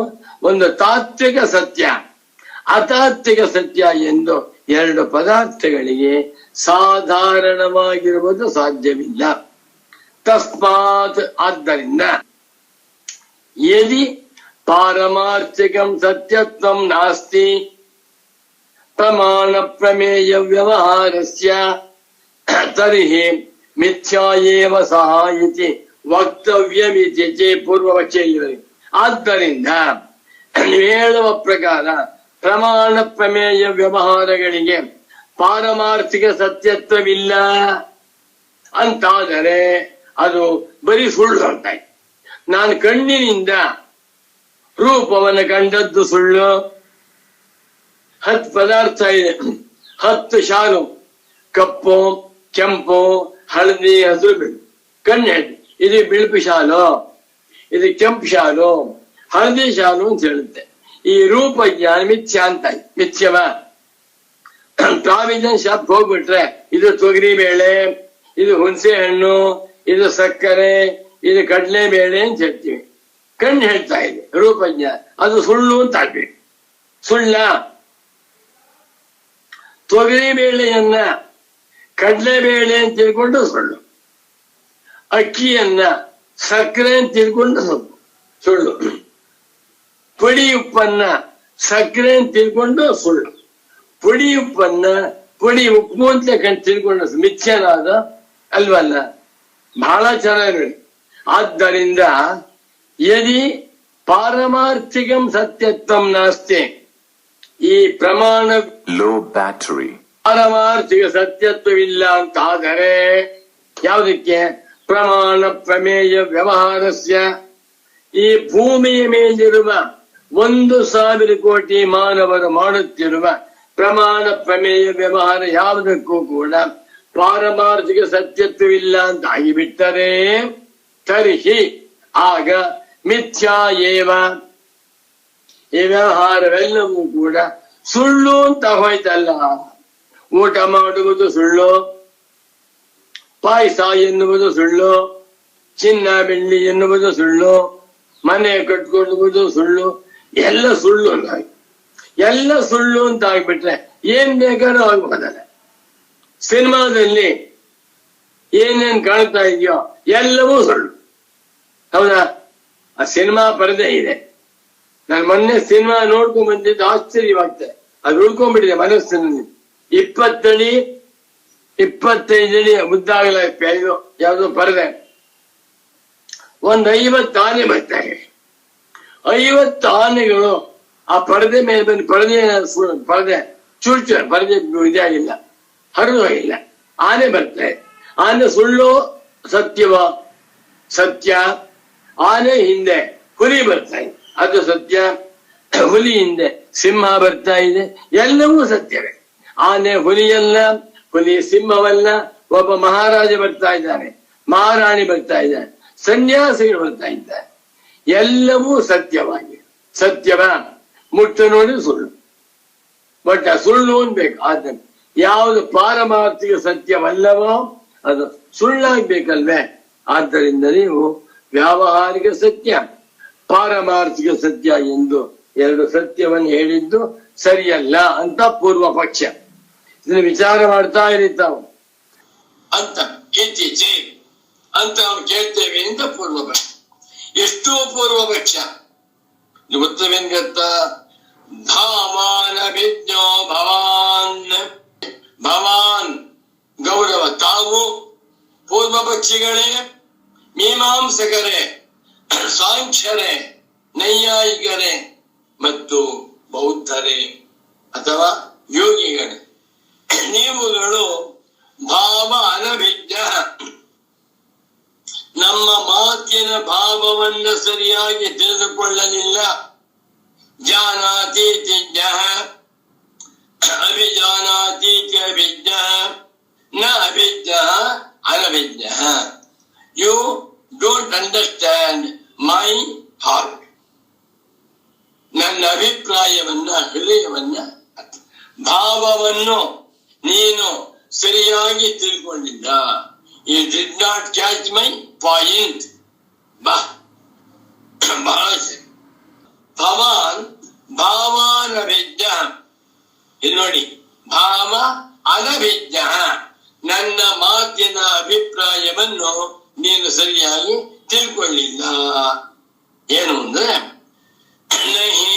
ಒಂದು ತಾತ್ವಿಕ ಸತ್ಯ, ಅತಾತ್ವಿಕ ಸತ್ಯ ಎಂದು ಎರಡು ಪದಾರ್ಥಗಳಿಗೆ ಸಾಧಾರಣವಾಗಿರುವುದು ಸಾಧ್ಯವಿಲ್ಲ. ತಸ್ಮಾತ್, ಆದ್ದರಿಂದ, ಯದಿ ಪಾರಮಾರ್ಥಿಕಂ ಸತ್ಯತ್ವಂ ನಾಸ್ತಿ ಪ್ರಮಾಣ ಪ್ರಮೇಯ ವ್ಯವಹಾರಸ್ಯ ತರ್ಹಿ ಮಿಥ್ಯಾ ಏವ ಸಹ ಇತಿ ವಕ್ತವ್ಯಮಿತಿ ಚೇ ಪೂರ್ವಪಕ್ಷ. ಆದ್ದರಿಂದ ನೀವು ಹೇಳುವ ಪ್ರಕಾರ ಪ್ರಮಾಣ ಪ್ರಮೇಯ ವ್ಯವಹಾರಗಳಿಗೆ ಪಾರಮಾರ್ಥಿಕ ಸತ್ಯತ್ವವಿಲ್ಲ ಅಂತಾದರೆ ಅದು ಬರೀ ಸುಳ್ಳು ಅಂತಾಯ್ತು. ನಾನು ಕಣ್ಣಿನಿಂದ ರೂಪವನ್ನು ಕಂಡದ್ದು ಸುಳ್ಳು. 10 ಪದಾರ್ಥ ಇದೆ, 10 ಶಾಲು, ಕಪ್ಪು, ಕೆಂಪು, ಹಳದಿ, ಹಸಿರು, ಬಿಳು. ಕಣ್ಣು ಇದು ಬಿಳುಪು ಶಾಲು, ಇದು ಕೆಂಪು ಶಾಲು, ಹಳದಿ ಶಾಲು ಅಂತ ಹೇಳುತ್ತೆ. ಈ ರೂಪ ಜ್ಞಾನ ಮಿಥ್ಯ ಅಂತ. ಮಿಥ್ಯವ ಪ್ರಾವಿಜನ್ ಶಾಪ್ ಹೋಗ್ಬಿಟ್ರೆ ಇದು ತೊಗರಿ ಬೇಳೆ, ಇದು ಹುಣಸೆ ಹಣ್ಣು, ಇದು ಸಕ್ಕರೆ, ಇದು ಕಡಲೆ ಬೇಳೆ ಅಂತ ಹೇಳ್ತೀವಿ. ಕಣ್ಣು ಹೇಳ್ತಾ ಇದೆ ರೂಪಜ್ಞ, ಅದು ಸುಳ್ಳು ಅಂತ ಆಗ್ಬೇಕು. ಸುಳ್ಳ? ತೊಗರಿ ಬೇಳೆಯನ್ನ ಕಡಲೆ ಬೇಳೆ ಅಂತ ತಿಳ್ಕೊಂಡು ಸುಳ್ಳು, ಅಕ್ಕಿಯನ್ನ ಸಕ್ಕರೆ ಅಂತ ತಿಳ್ಕೊಂಡು ಸುಳ್ಳು, ಪುಡಿ ಉಪ್ಪನ್ನ ಸಕ್ಕರೆ ಅಂತ ತಿಳ್ಕೊಂಡು ಸುಳ್ಳು, ಪುಡಿ ಉಪ್ಪನ್ನ ಪುಡಿ ಉಪ್ಪು ಅಂತ ತಿಳ್ಕೊಂಡು ಮಿಥ್ಯನಾದ ಅಲ್ವಲ್ಲ? ಬಹಳ ಚೆನ್ನಾಗಿ. ಆದ್ದರಿಂದ ಯದಿ ಪಾರಮಾರ್ಥಿಕಂ ಸತ್ಯತ್ವಂ ನಾಸ್ತಿ. ಈ ಪ್ರಮಾಣ Low battery. ಪಾರಮಾರ್ಥಿಕ ಸತ್ಯತ್ವವಿಲ್ಲ ಅಂತಾದರೆ ಯಾವುದಕ್ಕೆ? ಪ್ರಮಾಣ ಪ್ರಮೇಯ ವ್ಯವಹಾರಸ್ಯ. ಈ ಭೂಮಿಯ ಮೇಲಿರುವ 1,000 ಕೋಟಿ ಮಾನವರು ಮಾಡುತ್ತಿರುವ ಪ್ರಮಾಣ ಪ್ರಮೇಯ ವ್ಯವಹಾರ ಯಾವುದಕ್ಕೂ ಕೂಡ ಪಾರಮಾರ್ಥಿಕ ಸತ್ಯತ್ವವಿಲ್ಲ ಅಂತ ಆಗಿಬಿಟ್ಟರೆ ತರ್ಹಿ ಆಗ ಮಿಥ್ಯಾ ಏವ, ಈ ವ್ಯವಹಾರವೆಲ್ಲವೂ ಕೂಡ ಸುಳ್ಳು ಅಂತ ಹೋಯ್ತಲ್ಲ. ಊಟ ಮಾಡುವುದು ಸುಳ್ಳು, ಪಾಯಸ ಎನ್ನುವುದು ಸುಳ್ಳು, ಚಿನ್ನ ಬೆಳ್ಳಿ ಎನ್ನುವುದು ಸುಳ್ಳು, ಮನೆ ಕಟ್ಕೊಳ್ಳುವುದು ಸುಳ್ಳು, ಎಲ್ಲ ಸುಳ್ಳು ಅಂತ ಎಲ್ಲ ಸುಳ್ಳು ಅಂತ ಆಗ್ಬಿಟ್ರೆ ಏನ್ ಬೇಕಾದ್ರೂ ಆಗ್ಬೋದಲ್ಲ. ಸಿನಿಮಾದಲ್ಲಿ ಏನೇನ್ ಕಾಣ್ತಾ ಇದೆಯೋ ಎಲ್ಲವೂ ಸುಳ್ಳು, ಹೌದಾ? ಆ ಸಿನಿಮಾ ಪರದೆ ಇದೆ. ನಾನು ಮೊನ್ನೆ ಸಿನಿಮಾ ನೋಡ್ಕೊಂಡ್ ಬಂದಿದ್ದು ಆಶ್ಚರ್ಯವಾಗ್ತದೆ. ಅದು ಉಳ್ಕೊಂಡ್ಬಿಟ್ಟಿದೆ ಮನಸ್ಸಿನಲ್ಲಿ. 20 ಅಡಿ 25 ಅಡಿ ಉದ್ದಾಗಲ ಇದು ಯಾವುದು ಪರದೆ. 50 ಆನೆ ಬರ್ತಾರೆ. 50 ಆನೆಗಳು ಆ ಪರದೆ ಮೇಲೆ ಬಂದು ಪರದೆ ಚುಳ್ಚ ಪರದೆ ಇದಾಗಿಲ್ಲ, ಹರಿದು ಹೋಗಿಲ್ಲ. ಆನೆ ಬರ್ತಾರೆ. ಆನೆ ಸುಳ್ಳು ಸತ್ಯವ? ಸತ್ಯ. ಆನೆ ಹಿಂದೆ ಹುಲಿ ಬರ್ತಾ ಇದೆ, ಅದು ಸತ್ಯ. ಹುಲಿ ಹಿಂದೆ ಸಿಂಹ ಬರ್ತಾ ಇದೆ, ಎಲ್ಲವೂ ಸತ್ಯವೇ. ಆನೆ ಹುಲಿಯಲ್ಲ, ಹುಲಿ ಸಿಂಹವಲ್ಲ. ಒಬ್ಬ ಮಹಾರಾಜ ಬರ್ತಾ ಇದ್ದಾನೆ, ಮಹಾರಾಣಿ ಬರ್ತಾ ಇದ್ದಾನೆ, ಸನ್ಯಾಸಿಗಳು ಬರ್ತಾ ಇದ್ದಾರೆ. ಎಲ್ಲವೂ ಸತ್ಯವಾಗಿ ಸತ್ಯವ ಮುಟ್ಟ ನೋಡಿ ಸುಳ್ಳು. ಬಟ್ ಆ ಸುಳ್ಳು ಅನ್ಬೇಕು. ಆದ್ದರಿಂದ ಯಾವುದು ಪಾರಮಾರ್ಥಿಕ ಸತ್ಯವಲ್ಲವೋ ಅದು ಸುಳ್ಳಾಗ್ಬೇಕಲ್ವೇ? ಆದ್ದರಿಂದ ನೀವು ವ್ಯಾವಹಾರಿಕ ಸತ್ಯ, ಪಾರಮಾರ್ಥಿಕ ಸತ್ಯ ಎಂದು 2 ಸತ್ಯವನ್ನು ಹೇಳಿದ್ದು ಸರಿಯಲ್ಲ ಅಂತ ಪೂರ್ವ ಪಕ್ಷ. ಇದನ್ನು ವಿಚಾರ ಮಾಡ್ತಾ ಇರ್ತಾವ ಅಂತ ಇತ್ತೀಚೆ ಅಂತ ನಾವು ಕೇಳ್ತೇವೆ ಅಂತ ಪೂರ್ವ ಪಕ್ಷ. ಎಷ್ಟೋ ಪೂರ್ವ ಪಕ್ಷ ಉತ್ತವೇನ್ ಗೊತ್ತ? ಭಾಮಾನಭಿಜ್ಞೋ ಭವಾನ್. ಭವಾನ್ ಗೌರವ. ತಾವು ಪೂರ್ವ ಪಕ್ಷಿಗಳೇ, ಮೀಮಾಂಸಕರೇ, ಸಾಂಖ್ಯರೇ, ನೈಯಾಯಿಕರೇ ಮತ್ತು ಬೌದ್ಧರೇ ಅಥವಾ ಯೋಗಿಗಳೇ, ನೀವುಗಳು ಭಾವ ಅನಭಿಜ್ಞ, ನಮ್ಮ ಮಾತಿನ ಭಾವವನ್ನು ಸರಿಯಾಗಿ ತಿಳಿದುಕೊಳ್ಳಲಿಲ್ಲ. ಜಾನಾತೀತಿ ಜ್ಞಃ ಅಭಿಜಾನಾತೀತಿ ಅಭಿಜ್ಞ ನ ಅಭಿಜ್ಞ ಅನಭಿಜ್ಞ. You don't understand my heart. ನನ್ನ ಅಭಿಪ್ರಾಯವನ್ನ, ಹೃದಯವನ್ನ, ಭಾವವನ್ನು ನೀನು ಸರಿಯಾಗಿ ತಿಳ್ಕೊಂಡಿಲ್ಲ. You did not catch my point. ಭವಾನ್ ಭಾವಾನಭಿಜ್ಞ. ಇದು ನೋಡಿ, ಭಾವ ಅನಭಿಜ್ಞ, ನನ್ನ ಮಾತಿನ ಅಭಿಪ್ರಾಯವನ್ನು ನೀನು ಸರಿಯಾಗಿ ತಿಳ್ಕೊಳ್ಳಿಲ್ಲ. ಏನು ಅಂದ್ರೆ, ನಹಿ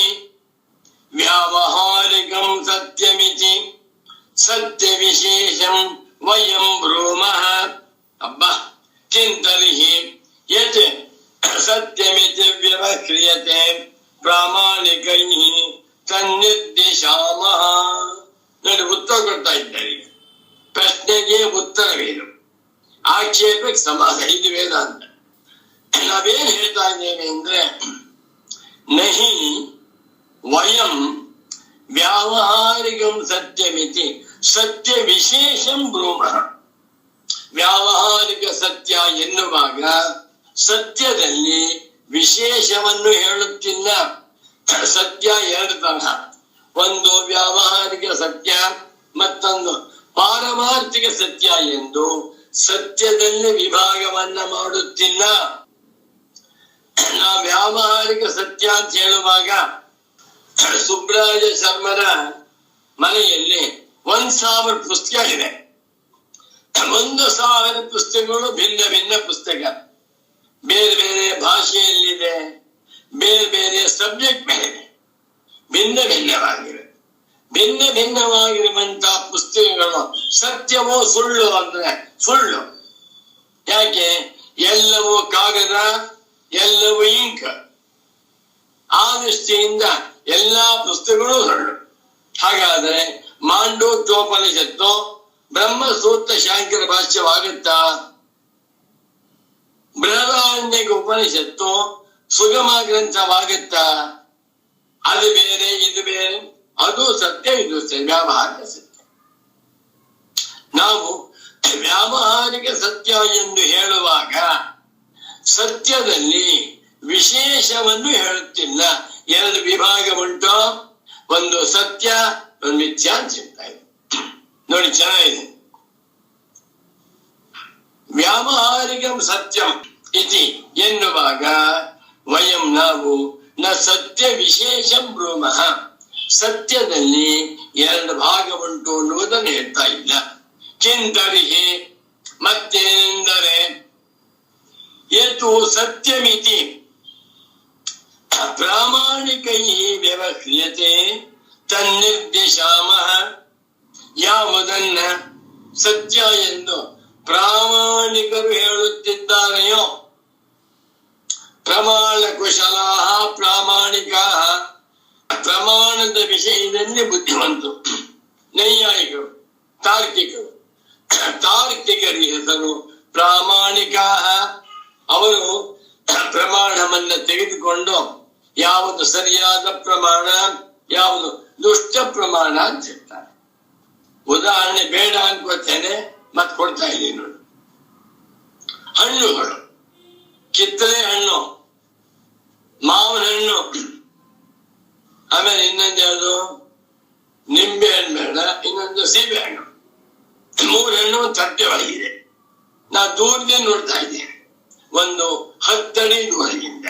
ವ್ಯಾವಹಾರಿಕಂ ಸತ್ಯಮಿತಿ ಸತ್ಯ ವಿಶೇಷಂ ವಯಂ ಬ್ರೂಮಃ. ಅಬ್ಬ ಚಿಂತರಿಹಿ ಯತ್ ಸತ್ಯಮಿತಿ ವ್ಯವಕ್ರಿಯತೆ ಪ್ರಾಮಾಣಿಕೈಃ ತನ್ನಿರ್ದಿಶಾಮಃ. ನೋಡಿ, ಉತ್ತರ ಕೊಡ್ತಾ ಇದ್ದಾರೆ. ಪ್ರಶ್ನೆಗೆ ಉತ್ತರವೇನು, ಆಕ್ಷೇಪಕ್ಕೆ ಸಮಾಧಾನ. ಇದು ವೇದಾಂತ. ನಾವೇನ್ ಹೇಳ್ತಾ ಇದ್ದೇವೆ ಅಂದ್ರೆ, ನಹಿ ವಯಂ ವ್ಯಾವಹಾರಿಕಂ ಸತ್ಯಮಿತಿ ಸತ್ಯ ವಿಶೇಷಂ ಬ್ರೂಮಃ. ವ್ಯಾವಹಾರಿಕ ಸತ್ಯ ಎನ್ನುವಾಗ ಸತ್ಯದಲ್ಲಿ ವಿಶೇಷವನ್ನು ಹೇಳುತ್ತಿಲ್ಲ. ಸತ್ಯ 2 ತರಹ, ಒಂದು ವ್ಯಾವಹಾರಿಕ ಸತ್ಯ, ಮತ್ತೊಂದು ಪಾರಮಾರ್ಥಿಕ ಸತ್ಯ ಎಂದು ಸತ್ಯದಲ್ಲಿ ವಿಭಾಗವನ್ನ ಮಾಡುತ್ತಿಲ್ಲ. ನಾವು ವ್ಯಾವಹಾರಿಕ ಸತ್ಯ ಅಂತ ಹೇಳುವಾಗ ಸುಬ್ರಾಯ ಶರ್ಮರ ಮನೆಯಲ್ಲಿ 1000 ಪುಸ್ತಕ ಇದೆ. 1000 ಪುಸ್ತಕಗಳು ಭಿನ್ನ ಭಿನ್ನ ಪುಸ್ತಕ, ಬೇರೆ ಬೇರೆ ಭಾಷೆಯಲ್ಲಿದೆ, ಬೇರೆ ಬೇರೆ ಸಬ್ಜೆಕ್ಟ್ ಮೇಲೆ ಭಿನ್ನ ಭಿನ್ನವಾಗಿವೆ. ಭಿನ್ನ ಭಿನ್ನವಾಗಿರುವಂತಹ ಪುಸ್ತಕಗಳು ಸತ್ಯವೋ ಸುಳ್ಳು ಅಂದ್ರೆ ಸುಳ್ಳು. ಯಾಕೆ? ಎಲ್ಲವೂ ಕಾಗದ, ಎಲ್ಲವೂ ಇಂಕ್. ಆ ದೃಷ್ಟಿಯಿಂದ ಎಲ್ಲಾ ಪುಸ್ತಕಗಳು ಹೊರಡು. ಹಾಗಾದ್ರೆ ಮಾಂಡೂಕ್ಯೋಪನಿಷತ್ತು ಬ್ರಹ್ಮಸೂತ್ರ ಶಾಂಕರ ಭಾಷ್ಯವಾಗುತ್ತಾ? ಬೃಹದಾರಣ್ಯಕ ಉಪನಿಷತ್ತು ಸುಗಮ ಗ್ರಂಥವಾಗುತ್ತಾ? ಅದು ಬೇರೆ ಇದು ಬೇರೆ, ಅದು ಸತ್ಯ ಇದು ವ್ಯಾವಹಾರಿಕ ಸತ್ಯ. ನಾವು ವ್ಯಾವಹಾರಿಕ ಸತ್ಯ ಎಂದು ಹೇಳುವಾಗ ಸತ್ಯದಲ್ಲಿ ವಿಶೇಷವನ್ನು ಹೇಳುತ್ತಿಲ್ಲ. ಎರಡು ವಿಭಾಗ ಉಂಟು, ಒಂದು ಸತ್ಯ, ಒಂದು ಮಿಥ್ಯಾ ಅಂತ ಹೇಳ್ತಾ ಇದೆ. ನೋಡಿ ಚೆನ್ನಾಗಿದೆ. ವ್ಯಾವಹಾರಿಕ ಸತ್ಯಂ ಇತಿ ಎನ್ನುವಾಗ ವಯಂ ನಾವು ನ ಸತ್ಯ ವಿಶೇಷಂ ಬ್ರೂಮಃ, ಸತ್ಯದಲ್ಲಿ ಎರಡು ಭಾಗ ಉಂಟು ಅನ್ನುವುದನ್ನು ಹೇಳ್ತಾ ಇಲ್ಲ. ಕಿಂತರಿಹಿ ಮತ್ತೇನೆಂದರೆ ಯತು ಸತ್ಯಮಿತಿ ಪ್ರಾಮಾಣಿಕೈ ವ್ಯವಹ್ರಿಯತೆ ತನ್ನಿರ್ದಿಶಾಮಃ, ಯಾವುದನ್ನ ಸತ್ಯ ಎಂದು ಪ್ರಾಮಾಣಿಕರು ಹೇಳುತ್ತಿದ್ದಾರೆಯೋ, ಪ್ರಮಾಣ ಕುಶಲಾಹ ಪ್ರಾಮಾಣಿಕಃ, ಪ್ರಮಾಣದ ವಿಷಯದಲ್ಲಿ ಬುದ್ಧಿವಂತರು, ನೈಯಾಯಿಕರು, ತಾರ್ಕಿಕರು. ತಾರ್ಕಿಕರಿ ಹೆಸರು ಪ್ರಾಮಾಣಿಕ. ಅವರು ಪ್ರಮಾಣವನ್ನ ತೆಗೆದುಕೊಂಡು ಯಾವುದು ಸರಿಯಾದ ಪ್ರಮಾಣ, ಯಾವುದು ದುಷ್ಟ ಪ್ರಮಾಣ ಅಂತ ಹೇಳ್ತಾರೆ. ಉದಾಹರಣೆ ಬೇಡ ಅನ್ಕೋತೇನೆ, ಮತ್ ಕೊಡ್ತಾ ಇದ್ದೀನಿ ನೋಡಿ. ಹಣ್ಣುಗಳು, ಕಿತ್ತಳೆ ಹಣ್ಣು, ಮಾವಿನ ಹಣ್ಣು, ಆಮೇಲೆ ಇನ್ನೊಂದು ಯಾವುದು ನಿಂಬೆ ಹಣ್ಣು ಬೇಡ, ಇನ್ನೊಂದು ಸೀಬೆ ಹಣ್ಣು. ಮೂರು ಹಣ್ಣು ತಟ್ಟೆ ಒಳಗಿದೆ. ನಾ ದೂರದಿಂದ ನೋಡ್ತಾ ಇದ್ದೇನೆ. ಒಂದು 10 ಅಡಿ ದೂರದಿಂದ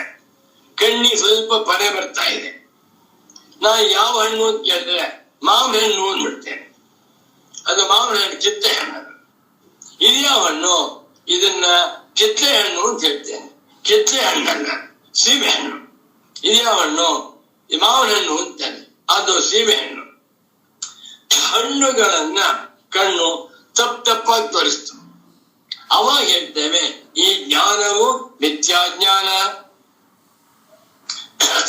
ಕಣ್ಣಿಗೆ ಸ್ವಲ್ಪ ಪಡೆ ಬರ್ತಾ ಇದೆ. ನಾ ಯಾವ ಹಣ್ಣು ಅಂತ ಕೇಳಿದ್ರೆ ಮಾವಿನ ಹಣ್ಣು ಅಂದ್ಬಿಡ್ತೇನೆ. ಅದು ಮಾವಿನ ಹಣ್ಣು, ಕಿತ್ತಳೆ ಹಣ್ಣು. ಇದು ಯಾವ ಹಣ್ಣು? ಇದನ್ನ ಕಿತ್ತಳೆ ಹಣ್ಣು ಅಂತ ಹೇಳ್ತೇನೆ. ಕಿತ್ತಳೆ ಹಣ್ಣಲ್ಲ, ಸೀಬೆ ಹಣ್ಣು. ಇದು ಯಾವ ಹಣ್ಣು? ಮಾವಿನ ಹಣ್ಣು ಅಂತಾನೆ, ಅದು ಸೀಬೆ ಹಣ್ಣು. ಹಣ್ಣುಗಳನ್ನ ಕಣ್ಣು ತಪ್ಪಾಗಿ ತೋರಿಸ್ತು. ಅವಾಗ ಹೇಳ್ತೇವೆ ಈ ಜ್ಞಾನವು ಮಿಥ್ಯಾಜ್ಞಾನ.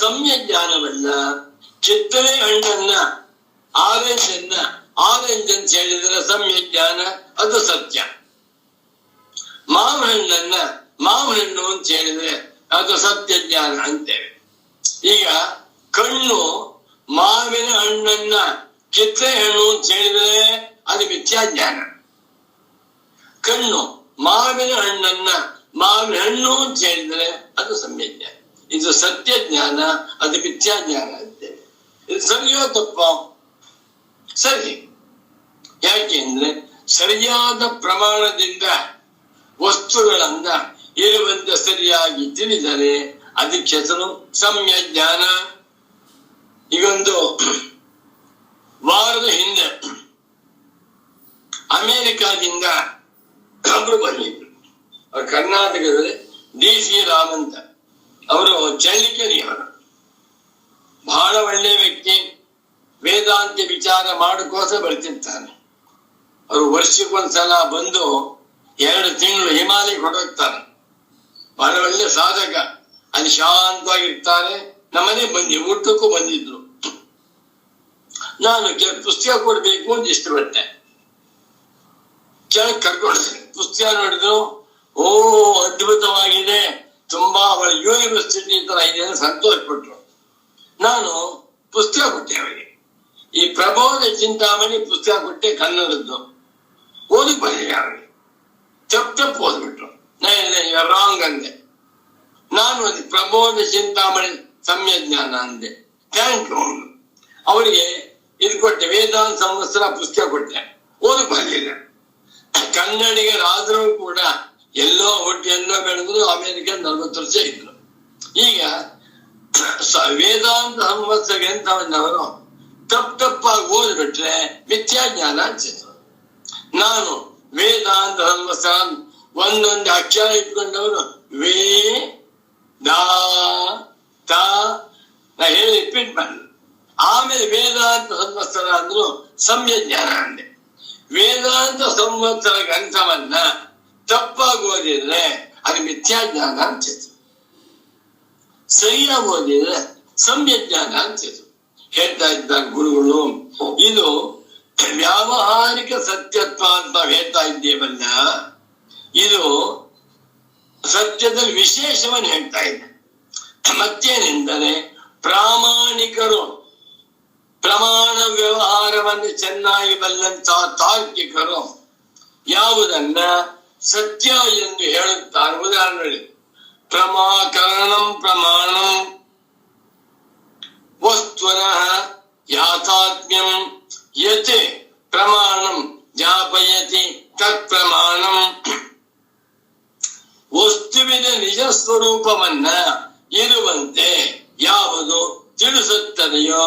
ಸಮ್ಯ ಜ್ಞಾನವಲ್ಲ. ಕಿತ್ತಳೆ ಹಣ್ಣನ್ನ ಆರೆಂಜ್ ಅಂತ ಹೇಳಿದ್ರೆ ಸಮ್ಯ ಜ್ಞಾನ, ಅದು ಸತ್ಯ. ಮಾವಿನ ಹಣ್ಣನ್ನ ಮಾವಿನ ಹಣ್ಣು ಅಂತ ಹೇಳಿದ್ರೆ ಅದು ಸತ್ಯ ಜ್ಞಾನ ಅಂತೇವೆ. ಈಗ ಕಣ್ಣು ಮಾವಿನ ಹಣ್ಣನ್ನ ಕಿತ್ತಳೆ ಹಣ್ಣು ಅಂತ ಹೇಳಿದ್ರೆ ಅದು ಮಿಥ್ಯಾಜ್ಞಾನ. ಕಣ್ಣು ಮಾವಿನ ಹಣ್ಣನ್ನ ಮಾವಿನ ಹಣ್ಣು ಅಂತ ಹೇಳಿದ್ರೆ ಅದು ಸಮ್ಯ ಜ್ಞಾನ. ಇದು ಸತ್ಯ ಜ್ಞಾನ, ಅದು ಮಿಥ್ಯಾಜ್ಞಾನ ಅಂತೇವೆ. ಇದು ಸರಿಯೋ ತಪ್ಪ? ಸರಿ. ಯಾಕೆಂದ್ರೆ ಸರಿಯಾದ ಪ್ರಮಾಣದಿಂದ ವಸ್ತುಗಳನ್ನ ಇರುವಂತೆ ಸರಿಯಾಗಿ ತಿಳಿದರೆ ಅದಕ್ಕೆ ಹೆಸರು ಸಮ್ಯ ಜ್ಞಾನ. ಈಗೊಂದು ವಾರದ ಹಿಂದೆ ಅಮೆರಿಕಾದಿಂದ ಒಬ್ರು ಬಂದಿದ್ರು. ಅವರು ಕರ್ನಾಟಕದಲ್ಲಿ DC ರಾಮ್ ಅಂತ, ಅವರು ಚಳ್ಳಿಕೆರೆಯವರು. ಬಹಳ ಒಳ್ಳೆ ವ್ಯಕ್ತಿ, ವೇದಾಂತ ವಿಚಾರ ಮಾಡೋಕೋಸ ಬರ್ತಿರ್ತಾನೆ. ಅವರು ವರ್ಷಕ್ಕೊಂದ್ಸಲ ಬಂದು 2 ತಿಂಗಳು ಹಿಮಾಲಯಕ್ಕೆ ಹೊರಡ್ತಾರೆ. ಬಹಳ ಒಳ್ಳೆ ಸಾಧಕ, ಅಲ್ಲಿ ಶಾಂತವಾಗಿರ್ತಾರೆ. ನಮ್ಮನೆ ಊಟಕ್ಕೂ ಬಂದಿದ್ರು. ನಾನು ಪುಸ್ತಕ ಕೊಡ್ಬೇಕು ಅಂತ ಇಷ್ಟಪಟ್ಟೆ. ಕೆಳಗೆ ಕರ್ಕೊಂಡೆ, ಪುಸ್ತಕ ನೋಡಿದ್ರು. ಓ ಅದ್ಭುತವಾಗಿದೆ, ತುಂಬಾ ಅವಳ ಯೂನಿವರ್ಸಿಟಿ ತರ ಇದೆ ಅಂತ ಸಂತೋಷಪಟ್ರು. ನಾನು ಪುಸ್ತಕ ಕೊಟ್ಟೆ ಅವರಿಗೆ. ಈ ಪ್ರಬೋಧ ಚಿಂತಾಮಣಿ ಪುಸ್ತಕ ಕೊಟ್ಟೆ, ಕನ್ನಡದ್ದು. ಓದಕ್ ಬಂದಿದೆ ಅವರಿಗೆ. ತಪ್ಪು ಓದ್ಬಿಟ್ರು. ನಾನು ರಾಂಗ್ ಅಂದೆ. ನಾನು ಅದು ಪ್ರಬೋಧ ಚಿಂತಾಮಣಿ ಸಮ್ಯ ಜ್ಞಾನ ಅಂದೆ. Thank you. ಅವರಿಗೆ ಇದು ಕೊಟ್ಟೆ, ವೇದಾಂತ ಸಂವತ್ಸರ ಪುಸ್ತಕ ಕೊಟ್ಟೆ. ಓದಕ್ ಬಂದಿಲ್ಲ. ಕನ್ನಡಿಗರಾದ್ರೂ ಕೂಡ ಎಲ್ಲೋ ಹುಟ್ಟಿ ಎಲ್ಲೋ ಬೆಳೆದ್ರು ಅಮೆರಿಕ 40 ವರ್ಷ ಇದ್ರು. ಈಗ ವೇದಾಂತ ಸಂವತ್ಸರ ಗ್ರಂಥವನ್ನವರು ತಪ್ಪಾಗಿ ಓದ್ಬಿಟ್ರೆ ಮಿಥ್ಯಾಜ್ಞಾನ ಅನ್ಸಿದ್ರು. ನಾನು ವೇದಾಂತ ಸಂವತ್ಸರ ಒಂದೊಂದು ಅಕ್ಷರ ಇಟ್ಕೊಂಡವರು ವೇ ದಾ ತಾ ನಾ ಹೇಳಿ ರಿಪೀಟ್ ಮಾಡಿ. ಆಮೇಲೆ ವೇದಾಂತ ಸಂವತ್ಸರ ಅಂದ್ರು ಸಮ್ಯ ಜ್ಞಾನ ಅಂದೆ. ವೇದಾಂತ ಸಂವತ್ಸರ ಗ್ರಂಥವನ್ನ ತಪ್ಪಾಗಿ ಓದಿದ್ರೆ ಅದು ಮಿಥ್ಯಾಜ್ಞಾನ ಅನ್ಸಿತ್ತು. ಸರಿಯಾಗಿ ಓದಿದ್ರೆ ಸಂಯಜ್ಞಾನ ಅಂತಿದ್ರು. ಹೇಳ್ತಾ ಇದ್ದಾರೆ ಗುರುಗಳು, ಇದು ವ್ಯಾವಹಾರಿಕ ಸತ್ಯತ್ವ ಅಂತ ನಾವು ಹೇಳ್ತಾ ಇದ್ದೇವಲ್ಲ, ಇದು ಸತ್ಯದ ವಿಶೇಷವನ್ನು ಹೇಳ್ತಾ ಇದೆ. ಮತ್ತೇನೆಂದರೆ ಪ್ರಾಮಾಣಿಕರು, ಪ್ರಮಾಣ ವ್ಯವಹಾರವನ್ನು ಚೆನ್ನಾಗಿ ಬಲ್ಲಂತಹ ತಾರ್ಕಿಕರು ಯಾವುದನ್ನ ಸತ್ಯ ಎಂದು ಹೇಳುತ್ತಾರೆ. ಉದಾಹರಣೆ, ಪ್ರಮಾಕರಣಂ ಪ್ರಮಾಣಂ ವಸ್ತುನಃ ಯಾಥಾತ್ಮ್ಯಂ ಯತ್ ಪ್ರಮಾಣಂ ಜ್ಞಾಪಯತಿ ತತ್ ಪ್ರಮಾಣಂ. ವಸ್ತುವಿನ ನಿಜ ಸ್ವರೂಪವನ್ನ ಇರುವಂತೆ ಯಾವುದು ತಿಳಿಸುತ್ತದೆಯೋ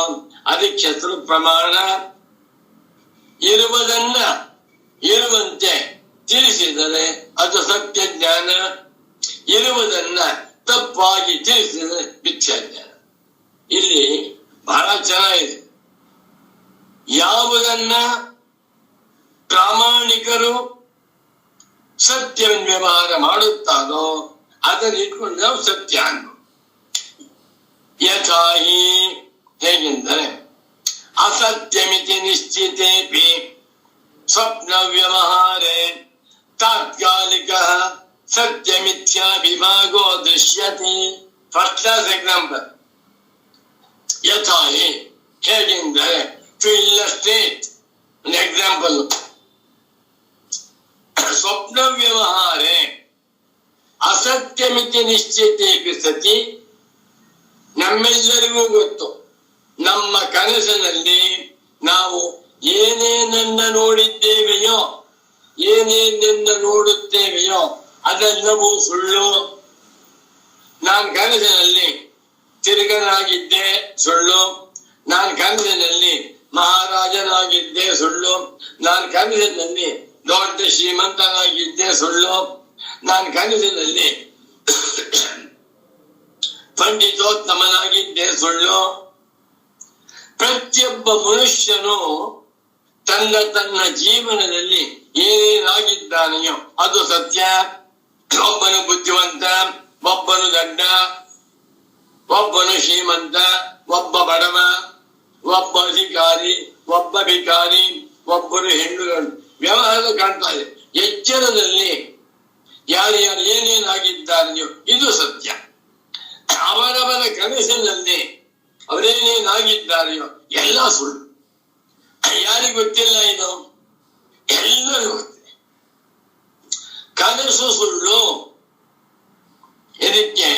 ಅದಕ್ಕೆ ಹೆಸರು ಪ್ರಮಾಣ. ಇರುವುದನ್ನ ಇರುವಂತೆ ತಿಳಿಸಿದರೆ ಅದು ಸತ್ಯ ಜ್ಞಾನ, ಇರುವುದನ್ನ ತಪ್ಪಾಗಿ ತಿಳಿಸಿದರೆ ಮಿಥ್ಯಾ ಜ್ಞಾನ. ಇಲ್ಲಿ ಬಹಳ ಚೆನ್ನಾಗಿದೆ. ಯಾವುದನ್ನ ಪ್ರಾಮಾಣಿಕರು ಸತ್ಯವನ್ನು ವ್ಯವಹಾರ ಮಾಡುತ್ತಾರೋ ಅದನ್ನು ಇಟ್ಕೊಂಡು ನಾವು ಸತ್ಯ ಅನ್ನು. ಯಥಾಹಿ ಹೇಗೆಂದರೆ ಅಸತ್ಯಮಿತಿ ನಿಶ್ಚಿತೇಪಿ ಸ್ವಪ್ನ ವ್ಯವಹಾರೇ ತಾತ್ಕಾಲಿಕ ಸತ್ಯ ಮಿಥ್ಯಾ ವಿಭಾಗೋ ದೃಶ್ಯತೆ. First class example. ಯಥಾಹಿ ಹೇಗೆಂದರೆ, ಟು ಇಲ್ಲಸ್ಟ್ರೇಟ್ ಎಕ್ಸಾಂಪಲ್, ಸ್ವಪ್ನ ವ್ಯವಹಾರೇ ಅಸತ್ಯಮಿತಿ ನಿಶ್ಚಿತೇಪಿ ಸತಿ. ನಮ್ಮೆಲ್ಲರಿಗೂ ಗೊತ್ತು, ನಮ್ಮ ಕನಸಿನಲ್ಲಿ ನಾವು ಏನೇನನ್ನ ನೋಡಿದ್ದೇವೆಯೋ ಏನೇನನ್ನ ನೋಡುತ್ತೇವೆಯೋ ಅದೆಲ್ಲವೂ ಸುಳ್ಳು. ನಾನು ಕನಸಿನಲ್ಲಿ ತಿರುಗನಾಗಿದ್ದೆ ಸುಳ್ಳು, ನಾನು ಕನಸಿನಲ್ಲಿ ಮಹಾರಾಜನಾಗಿದ್ದೆ ಸುಳ್ಳು, ನಾನು ಕನಸಿನಲ್ಲಿ ದೊಡ್ಡ ಶ್ರೀಮಂತನಾಗಿದ್ದೆ ಸುಳ್ಳು, ನಾನು ಕನಸಿನಲ್ಲಿ ಪಂಡಿತೋತ್ತಮನಾಗಿದ್ದೆ ಸುಳ್ಳು. ಪ್ರತಿಯೊಬ್ಬ ಮನುಷ್ಯನು ತನ್ನ ಜೀವನದಲ್ಲಿ ಏನೇನಾಗಿದ್ದಾನೆಯೋ ಅದು ಸತ್ಯ. ಒಬ್ಬನು ಬುದ್ಧಿವಂತ, ಒಬ್ಬನು ದಡ್ಡ, ಒಬ್ಬನು ಶ್ರೀಮಂತ, ಒಬ್ಬ ಬಡವ, ಒಬ್ಬ ಅಧಿಕಾರಿ, ಒಬ್ಬ ಭಿಕಾರಿ, ಒಬ್ಬರು ಹೆಣ್ಣುಗಳು. ವ್ಯವಹಾರ ಕಾಣ್ತಾ ಇದೆ. ಎಚ್ಚರದಲ್ಲಿ ಯಾರ್ಯಾರು ಏನೇನಾಗಿದ್ದಾರೆಯೋ ಇದು ಸತ್ಯ. ಅವರವರ ಕನಸಿನಲ್ಲಿ ಅವರೇನೇನಾಗಿದ್ದಾರೆಯೋ ಎಲ್ಲ ಸುಳ್ಳು. ಯಾರಿಗೂ ಗೊತ್ತಿಲ್ಲ ಇದು, ಎಲ್ಲರೂ ಗೊತ್ತಿದೆ. ಕನಸು ಸುಳ್ಳು. ಇದಕ್ಕೆ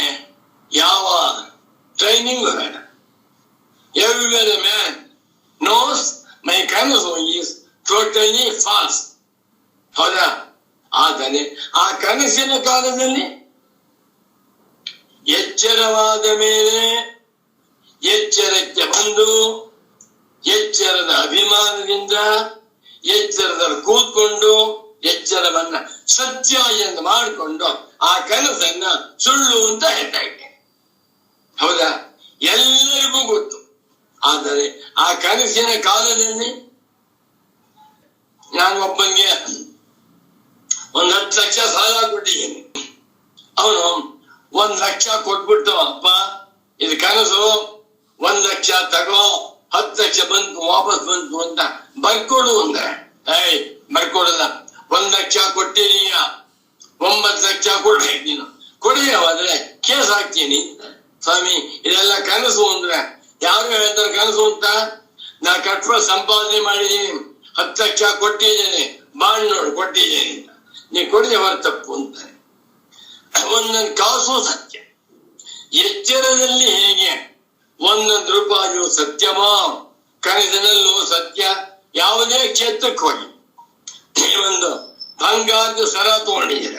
ಯಾವ ಟ್ರೈನಿಂಗ್ ಬೇಡ. ಎವ್ರಿವೇರ್ ಎ ಮ್ಯಾನ್ ನೋಸ್ ಮೈ ಕನಸು ಈಸ್ ಟೋಟಲಿ ಫಾಲ್ಸ್. ಹೌದಾ? ಆದರೆ ಆ ಕನಸಿನ ಕಾಲದಲ್ಲಿ ಎಚ್ಚರವಾದ ಮೇಲೆ ಎಚ್ಚರಕ್ಕೆ ಬಂದು ಎಚ್ಚರದ ಅಭಿಮಾನದಿಂದ ಎಚ್ಚರದಲ್ಲಿ ಕೂತ್ಕೊಂಡು ಎಚ್ಚರವನ್ನ ಸತ್ಯ ಎಂದು ಮಾಡಿಕೊಂಡು ಆ ಕನಸನ್ನ ಸುಳ್ಳು ಅಂತ ಹೇಳ್ತಾ ಇದ್ದೇನೆ. ಹೌದಾ? ಎಲ್ಲರಿಗೂ ಗೊತ್ತು. ಆದರೆ ಆ ಕನಸಿನ ಕಾಲದಲ್ಲಿ ನಾನು ಒಬ್ಬನಿಗೆ 10 ಲಕ್ಷ ಸಾಲ ಕೊಟ್ಟಿದ್ದೀನಿ. ಅವನು 1 ಲಕ್ಷ ಕೊಟ್ಬಿಟ್ಟು, ಅಪ್ಪ ಇದು ಕನಸು, 1 ಲಕ್ಷ ತಗೋ, 10 ಲಕ್ಷ ಬಂತು ವಾಪಸ್ ಬಂತು ಅಂತ ಬರ್ಕೊಡು ಅಂದ್ರೆ, ಬರ್ಕೊಡಲ್ಲ. 1 ಲಕ್ಷ ಕೊಟ್ಟಿದೀಯ, 9 ಲಕ್ಷ ಕೊಡ್ಬೇಕು ನೀನು. ಕೊಡಿಯವಾದ್ರೆ ಕೇಸ್ ಹಾಕ್ತೀನಿ. ಸ್ವಾಮಿ ಇದೆಲ್ಲ ಕನಸು ಅಂದ್ರೆ ಯಾರು ಹೇಳ್ತಾರೆ ಕನಸು ಅಂತ? ನಾ ಕಟ್ಟುವ ಸಂಪಾದನೆ ಮಾಡಿದೀನಿ, 10 ಲಕ್ಷ ಕೊಟ್ಟಿದ್ದೇನೆ, ಬಾಳ್ ನೋಡು ಕೊಟ್ಟಿದ್ದೇನೆ ಅಂತ. ನೀ ಕೊಡಿದವರ ತಪ್ಪು ಅಂತಾರೆ. ಒಂದೊಂದು ಕಾಸು ಸತ್ಯ. ಎಚ್ಚರದಲ್ಲಿ ಹೇಗೆ 1 ರೂಪಾಯಿಯು ಸತ್ಯವೋ, ಕನಸಿನಲ್ಲೂ ಸತ್ಯ. ಯಾವುದೇ ಕ್ಷೇತ್ರಕ್ಕೆ ಹೋಗಿ ಒಂದು ಬಂಗಾರದ ಸರ ತಗೊಂಡಿದ್ದೀರ,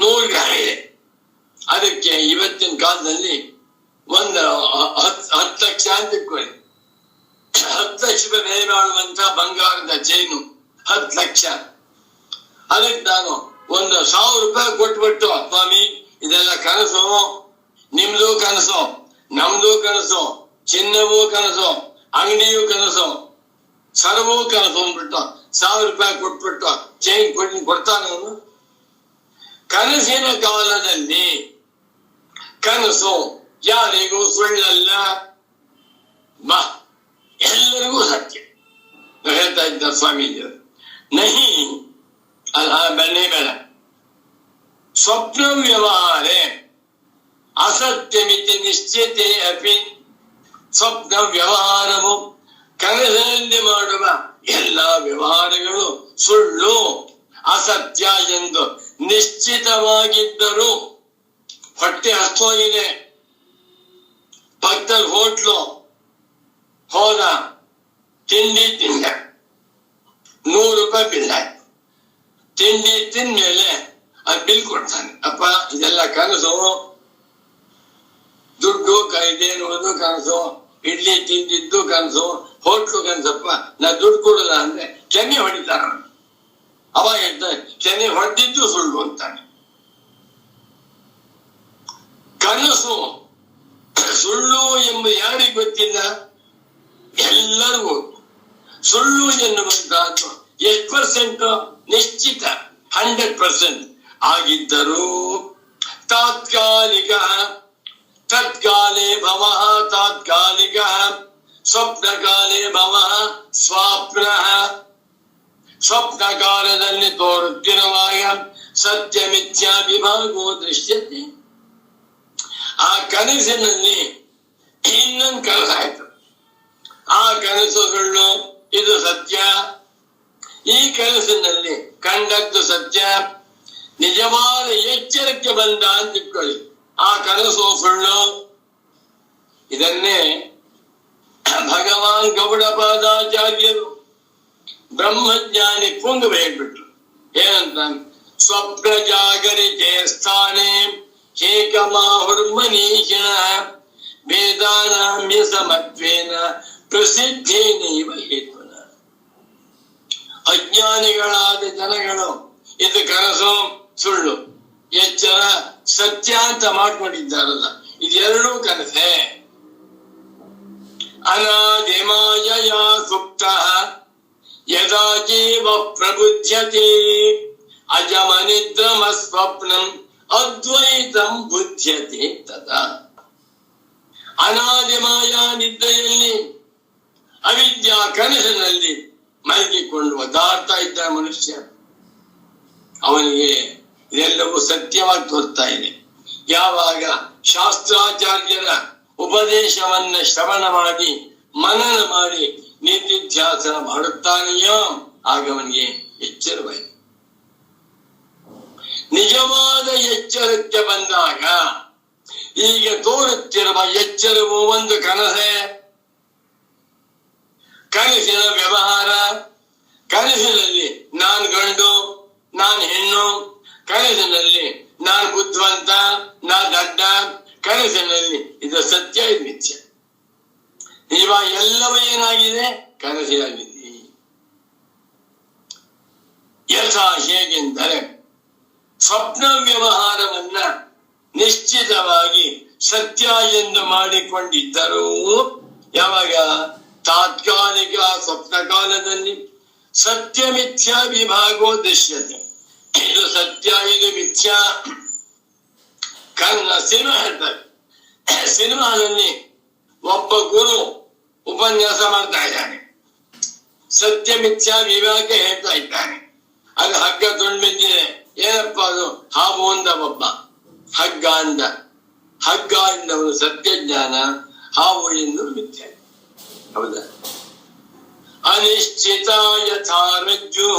100 ಗ್ರಾಮ್ ಇದೆ. ಅದಕ್ಕೆ ಇವತ್ತಿನ ಕಾಲದಲ್ಲಿ 10 ಲಕ್ಷ ಅಂತ ಇಟ್ಕೊಳ್ಳಿ. 10 ಲಕ್ಷ ಬೆಲೆ ಬಾಳುವಂತ ಬಂಗಾರದ ಚೈನು 10 ಲಕ್ಷ. ಅದಕ್ಕೆ ನಾನು 1,000 ರೂಪಾಯಿ ಕೊಟ್ಬಿಟ್ಟು, ಸ್ವಾಮಿ ಇದೆಲ್ಲ ಕನಸು, ನಿಮ್ದು ಕನಸು, ನಮ್ದು ಕನಸು, ಚಿನ್ನವೂ ಕನಸು, ಅಂಗಡಿಯೂ ಕನಸು, ಸರ್ವೂ ಕನಸು ಅಂದ್ಬಿಟ್ಟು 1,000 ರೂಪಾಯಿ ಕೊಟ್ಬಿಟ್ಟು ಚೈನ್ ಕೊಡ್ತಾನೆ ಅವನು. ಕನಸಿನ ಕಾಲದಲ್ಲಿ ಕನಸು ಯಾರಿಗೂ ಸುಳ್ಳಲ್ಲ, ಬಾ ಎಲ್ಲರಿಗೂ ಸತ್ಯ ಹೇಳ್ತಾ ಇದ್ದ ಸ್ವಾಮೀಜಿಯವರು. ನಹಿ ಬನ್ನಿ ಬೇಡ ಸ್ವಪ್ನ ವ್ಯವಹಾರೇ ಅಸತ್ಯಮಿತಿ ನಿಶ್ಚಿತೆ ಅಪಿ. ಸ್ವಪ್ನ ವ್ಯವಹಾರವು ಕನಸಿನಲ್ಲಿ ಮಾಡುವ ಎಲ್ಲ ವ್ಯವಹಾರಗಳು ಸುಳ್ಳು, ಅಸತ್ಯ ಎಂದು ನಿಶ್ಚಿತವಾಗಿದ್ದರು. ಹೊಟ್ಟೆ ಹಸ್ತೋಗಿದೆ, ಪಕ್ಕದ ಹೋಟ್ಲು ಹೋದ, ತಿಂಡಿ ತಿಂದ, 100 ರೂಪಾಯಿ ಬಿಲ್ ಆಯ್ತು. ತಿಂಡಿ ತಿಂದ್ಮೇಲೆ ಅದು ಬಿಲ್ ಕೊಡ್ತಾನೆ. ಅಪ್ಪ ಇದೆಲ್ಲ ಕನಸು, ದುಡ್ಡು ಇದೇನುವುದು ಕನಸು, ಇಡ್ಲಿ ತಿಂದಿದ್ದು ಕನಸು, ಹೋಟ್ಲು ಕನಸಪ್ಪ, ನಾ ದುಡ್ಡು ಕೊಡಲ್ಲ ಅಂದ್ರೆ ಕೆನ್ನೆ ಹೊಡಿತಾರ. ಅವ ಹೇಳ್ತಾನೆ ಕೆನ್ನೆ ಹೊಡೆದಿದ್ದು ಸುಳ್ಳು ಅಂತಾನೆ. ಕನಸು ಸುಳ್ಳು ಎಂಬ ಯಾರಿಗೆ ಗೊತ್ತಿಲ್ಲ? ಎಲ್ಲರಿಗೂ. ಸುಳ್ಳು ಎನ್ನುವಂತಹದ್ದು ಎಷ್ಟು ಪರ್ಸೆಂಟ್? ನಿಶ್ಚಿತ 100% ಆಗಿದ್ದರೂ ತಾತ್ಕಾಲಿಕ, ತತ್ಕಾಲೇ ಭವ ತಾತ್ಕಾಲಿಕ, ಸ್ವಪ್ನಕಾಲೇ ಭವ ಸ್ವಾಪ್ನ. ಸ್ವಪ್ನ ಕಾಲದಲ್ಲಿ ತೋರುತ್ತಿರುವಾಗ ಸತ್ಯ ಮಿಥ್ಯಾ ವಿಭಾಗೋ ದೃಶ್ಯತೆ. ಆ ಕನಸಿನಲ್ಲಿ ಇನ್ನೊಂದು ಕನಸಾಯ್ತು, ಆ ಕನಸು ಸುಳ್ಳು, ಇದು ಸತ್ಯ. ಈ ಕನಸಿನಲ್ಲಿ ಕಂಡದ್ದು ಸತ್ಯ, ನಿಜವಾದ ಎಚ್ಚರಕ್ಕೆ ಬಂದ ಅಂತ ಇಟ್ಕೊಳ್ಳಿ, ಆ ಕನಸು ಸುಳ್ಳು. ಇದನ್ನೇ ಭಗವಾನ್ ಗೌಡಪಾದಾಚಾರ್ಯರು ಬ್ರಹ್ಮಜ್ಞಾನಿ ಪುಂಗ ಹೇಳ್ಬಿಟ್ರು. ಏನಂತ? ಸ್ವಪ್ನ ಜಾಗರಿಕೆ ಸ್ಥಾನೇ ಏಕಮಾಹುರ್ಮನೀಷಿಣ ವೇದಾನಾಮ್ಯ ಸಮತ್ವೇನ ಪ್ರಸಿದ್ಧೇನೈವ ಹೇತುನ. ಅಜ್ಞಾನಿಗಳಾದ ಜನಗಳು ಇದು ಕನಸು ಸುಳ್ಳು, ಎಚ್ಚರ ಸತ್ಯ ಅಂತ ಮಾಡ್ಕೊಂಡಿದ್ದಾರಲ್ಲ, ಇದೆರಡೂ ಕನಸೆ. ಅನಾದಿಮಾಯ ಸುಪ್ತ ಯದಾ ಜೀವ ಪ್ರಬುಧ್ಯತೆ ಅಜಮನಿದ್ರಮ ಸ್ವಪ್ನಂ ಅದ್ವೈತಂ ಬುದ್ಧ್ಯತೆ ತದಾ. ಅನಾದಿಮಾಯ ನಿದ್ರೆಯಲ್ಲಿ, ಅವಿದ್ಯಾ ಕನಸಿನಲ್ಲಿ ಮಲಗಿಕೊಂಡು ಒದ್ದಾಡ್ತಾ ಇದ್ದ ಮನುಷ್ಯ, ಅವನಿಗೆ ಇದೆಲ್ಲವೂ ಸತ್ಯವಾಗಿ ತೋರ್ತಾ ಇದೆ. ಯಾವಾಗ ಶಾಸ್ತ್ರಾಚಾರ್ಯರ ಉಪದೇಶವನ್ನ ಶ್ರವಣ ಮಾಡಿ ಮನನ ಮಾಡಿ ನಿಧಿಧ್ಯಾಸನ ಮಾಡುತ್ತಾನೆಯೋ ಆಗ ಅವನಿಗೆ ಎಚ್ಚರವಾಯಿತು. ನಿಜವಾದ ಎಚ್ಚರಕ್ಕೆ ಬಂದಾಗ ಈಗ ತೋರುತ್ತಿರುವ ಎಚ್ಚರವು ಒಂದು ಕನಸೆ. ಕನಸಿನ ವ್ಯವಹಾರ, ಕನಸಿನಲ್ಲಿ ನಾನು ಗಂಡು ನಾನು ಹೆಣ್ಣು, ಕನಸಿನಲ್ಲಿ ನಾನು ಬುದ್ಧಿವಂತ ನಾ ದಡ್ಡ, ಕನಸಿನಲ್ಲಿ ಇದು ಸತ್ಯ ಇದು ಮಿಥ್ಯ. ಇವಾಗ ಎಲ್ಲವೂ ಏನಾಗಿದೆ? ಕನಸಿನಾಗಿದೆ. ಯಥಾ ಹೇಗೆಂದರೆ ಸ್ವಪ್ನ ವ್ಯವಹಾರವನ್ನ ನಿಶ್ಚಿತವಾಗಿ ಸತ್ಯ ಎಂದು ಮಾಡಿಕೊಂಡಿದ್ದರೂ ಯಾವಾಗ ತಾತ್ಕಾಲಿಕ ಸ್ವಪ್ನ ಕಾಲದಲ್ಲಿ ಸತ್ಯ ಮಿಥ್ಯಾ ವಿಭಾಗೋ ದೃಶ್ಯತೆ. ಇದು ಸತ್ಯ ಇದು ಮಿಥ್ಯಾ. ಸಿನಿಮಾ ಹೇಳ್ತಾರೆ, ಸಿನಿಮಾದಲ್ಲಿ ಒಬ್ಬ ಗುರು ಉಪನ್ಯಾಸ ಮಾಡ್ತಾ ಇದ್ದಾನೆ, ಸತ್ಯ ಮಿಥ್ಯಾ ವಿವೇಕ ಹೇಳ್ತಾ ಇದ್ದಾನೆ. ಅದು ಹಗ್ಗ ತುಂಬಿದ್ದಿದೆ, ಏನಪ್ಪ ಅದು? ಹಾವು ಅಂದ ಒಬ್ಬ, ಹಗ್ಗ ಅಂದ. ಹಗ್ಗ ಎಂದವನು ಸತ್ಯ ಜ್ಞಾನ, ಹಾವು ಎಂದು ಮಿಥ್ಯ. ಹೌದಾ? ಅನಿಶ್ಚಿತ ಯಥಾ ರಜ್ಜು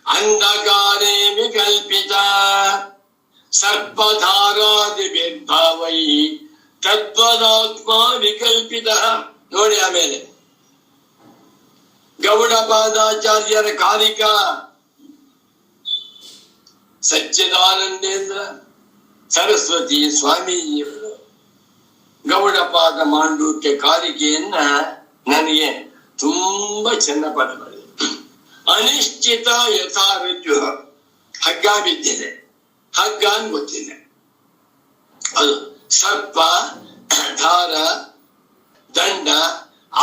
ಅಂಧಕಾರೇ ವಿಕಲ್ಪಿತ ಸರ್ಪಧಾರಾದಿ ವಿರ್ಭಾವೈ ತದ್ವದಾತ್ಮ ವಿಕಲ್ಪಿತ. ನೋಡಿ ಆಮೇಲೆ ಗೌಡಪಾದಾಚಾರ್ಯರ ಕಾರಿಕ ಸಚ್ಚಿದಾನಂದೇಂದ್ರ ಸರಸ್ವತಿ ಸ್ವಾಮೀಜಿಯವರು ಗೌಡಪಾದ ಮಾಂಡೂಕ್ಯ ಕಾರಿಕೆಯನ್ನ ನನಗೆ ತುಂಬಾ ಚೆನ್ನ ಪಾಠ ಮಾಡಿದರು. ಅನಿಶ್ಚಿತ ಯಥಾ ರಜ್ಜು, ಹಗ್ಗ ಬಿದ್ದಿದೆ, ಹಗ್ಗ ಅಂತ ಗೊತ್ತಿಲ್ಲ, ಅದು ಸರ್ಪ ಧಾರ ದಂಡ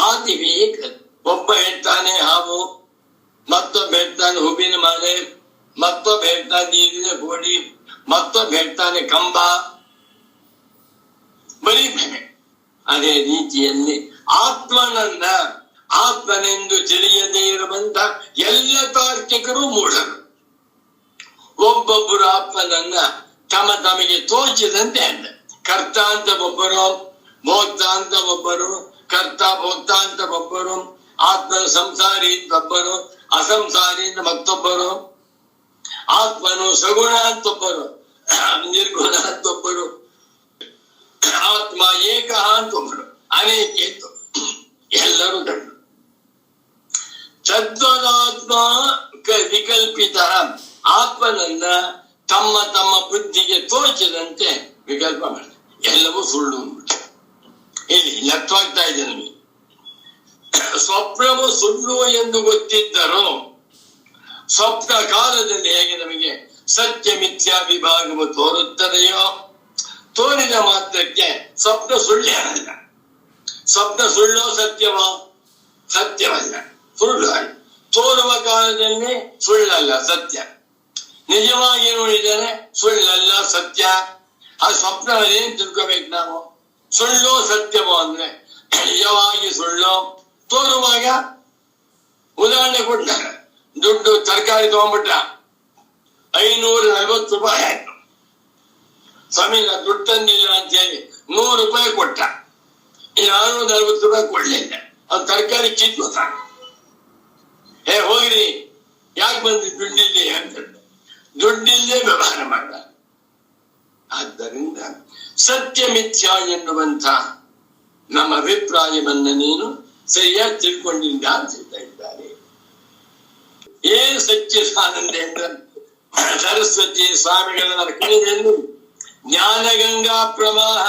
ಆದಿವಿ. ಒಬ್ಬ ಹೇಳ್ತಾನೆ ಹಾವು, ಮತ್ತೊಬ್ಬ ಹೇಳ್ತಾನೆ ಹೂವಿನ ಮಾಲೆ, ಮತ್ತೊಬ್ಬ ಹೇಳ್ತಾನೆ ನೀರಿನ ಗೋಡಿ, ಮತ್ತೊಬ್ಬ ಹೇಳ್ತಾನೆ ಕಂಬ. ಬರೀ ಭ್ರಮೆ. ಅದೇ ರೀತಿಯಲ್ಲಿ ಆತ್ಮನೆಂದು ತಿಳಿಯದೇ ಇರುವಂತ ಎಲ್ಲ ತಾರ್ಕಿಕರು ಮೂಢರು. ಒಬ್ಬೊಬ್ಬರು ಆತ್ಮನನ್ನ ತಮಗೆ ತೋಚಿದಂತೆ ಅಂದ. ಕರ್ತ ಅಂತ ಒಬ್ಬರು, ಭೋಕ್ತ ಅಂತ ಒಬ್ಬರು, ಕರ್ತ ಭೋಕ್ತ ಅಂತ ಒಬ್ಬರು, ಆತ್ಮನ ಸಂಸಾರಿ ಅಂತ ಒಬ್ಬರು, ಅಸಂಸಾರಿ ಅಂತ ಮತ್ತೊಬ್ಬರು, ಆತ್ಮನು ಸಗುಣ ಅಂತ ಒಬ್ಬರು, ನಿರ್ಗುಣ ಅಂತ ಒಬ್ಬರು, ಆತ್ಮ ಏಕ ಅಂತ ಒಬ್ಬರು, ಅನೇಕ ಎಲ್ಲರೂ ಕಂಡು. ತದ್ವದಾತ್ಮ ವಿಕಲ್ಪಿತ ಆತ್ಮನನ್ನ ತಮ್ಮ ಬುದ್ಧಿಗೆ ತೋಚಿದಂತೆ ವಿಕಲ್ಪ ಮಾಡಿದೆ. ಎಲ್ಲವೂ ಸುಳ್ಳು ಅಂದ್ಬಿಟ್ಟು ಇಲ್ಲಿ ವ್ಯಕ್ತವಾಗ್ತಾ ಇದೆ ನಮಗೆ. ಸ್ವಪ್ನವು ಸುಳ್ಳು ಎಂದು ಗೊತ್ತಿದ್ದರೂ ಸ್ವಪ್ನ ಕಾಲದಲ್ಲಿ ಹೇಗೆ ನಮಗೆ ಸತ್ಯ ಮಿಥ್ಯಾ ವಿಭಾಗವು ತೋರುತ್ತದೆಯೋ, ತೋರಿದ ಮಾತ್ರಕ್ಕೆ ಸ್ವಪ್ನ ಸುಳ್ಳೇ ಅಲ್ಲ. ಸ್ವಪ್ನ ಸುಳ್ಳೋ ಸತ್ಯವೋ? ಸತ್ಯವಲ್ಲ, ಸುಳ್ಳು. ತೋರುವ ಕಾಲದಲ್ಲಿ ಸುಳ್ಳಲ್ಲ, ಸತ್ಯ. ನಿಜವಾಗಿ ನೋಡಿದರೆ ಸುಳ್ಳಲ್ಲ, ಸತ್ಯ. ಆ ಸ್ವಪ್ನ ಏನ್ ತಿಳ್ಕೋಬೇಕು ನಾವು? ಸುಳ್ಳೋ ಸತ್ಯವೋ ಅಂದ್ರೆ ನಿಜವಾಗಿ ಸುಳ್ಳೋ. ತೋರುವಾಗ ಉದಾಹರಣೆ ಕೊಟ್ಟಾರೆ. ದುಡ್ಡು ತರಕಾರಿ ತಗೊಂಡ್ಬಿಟ್ಟ, 540 ರೂಪಾಯಿ ಆಯ್ತು. ಸ್ವಾಮಿ ನಾ ದುಡ್ಡು ತಂದಿಲ್ಲ ಅಂತ ಹೇಳಿ 100 ರೂಪಾಯಿ ಕೊಟ್ಟ. 440 ರೂಪಾಯಿ ಕೊಡ್ಲಿಲ್ಲ. ಅವ್ನು ತರಕಾರಿ ಕಿತ್ಕೋತ, ಹೋಗ್ರಿ ಯಾಕೆ ಬಂದ್ರಿ ದುಡ್ಡಿಲ್ಲದೆ ಅಂತ ದುಡ್ಡಿಲ್ಲದೆ ವ್ಯವಹಾರ ಮಾಡ. ಆದ್ದರಿಂದ ಸತ್ಯ ಮಿಥ್ಯಾ ಎನ್ನುವಂತ ನಮ್ಮ ಅಭಿಪ್ರಾಯವನ್ನ ನೀನು ಸರಿಯಾಗಿ ತಿಳ್ಕೊಂಡಿದ್ದ ಅಂತ ಹೇಳ್ತಾ ಇದ್ದಾರೆ. ಏನ್ ಸಚ್ಚಿದಾನಂದೇಂದ್ರ ಸರಸ್ವತಿ ಸ್ವಾಮಿಗಳ ಕಣಿವೆಯನ್ನು ಜ್ಞಾನಗಂಗಾ ಪ್ರವಾಹ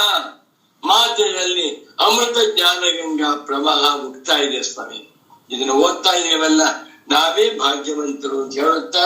ಮಾತಿನಲ್ಲಿ ಅಮೃತ ಜ್ಞಾನಗಂಗಾ ಪ್ರವಾಹ ಮುಗ್ತಾ ಇದೆ ಸ್ವಾಮಿ. ಇದನ್ನು ಓದ್ತಾ ಇದೀವಲ್ಲ, ನಾವೇ ಭಾಗ್ಯವಂತರು ಅಂತ ಹೇಳುತ್ತಾ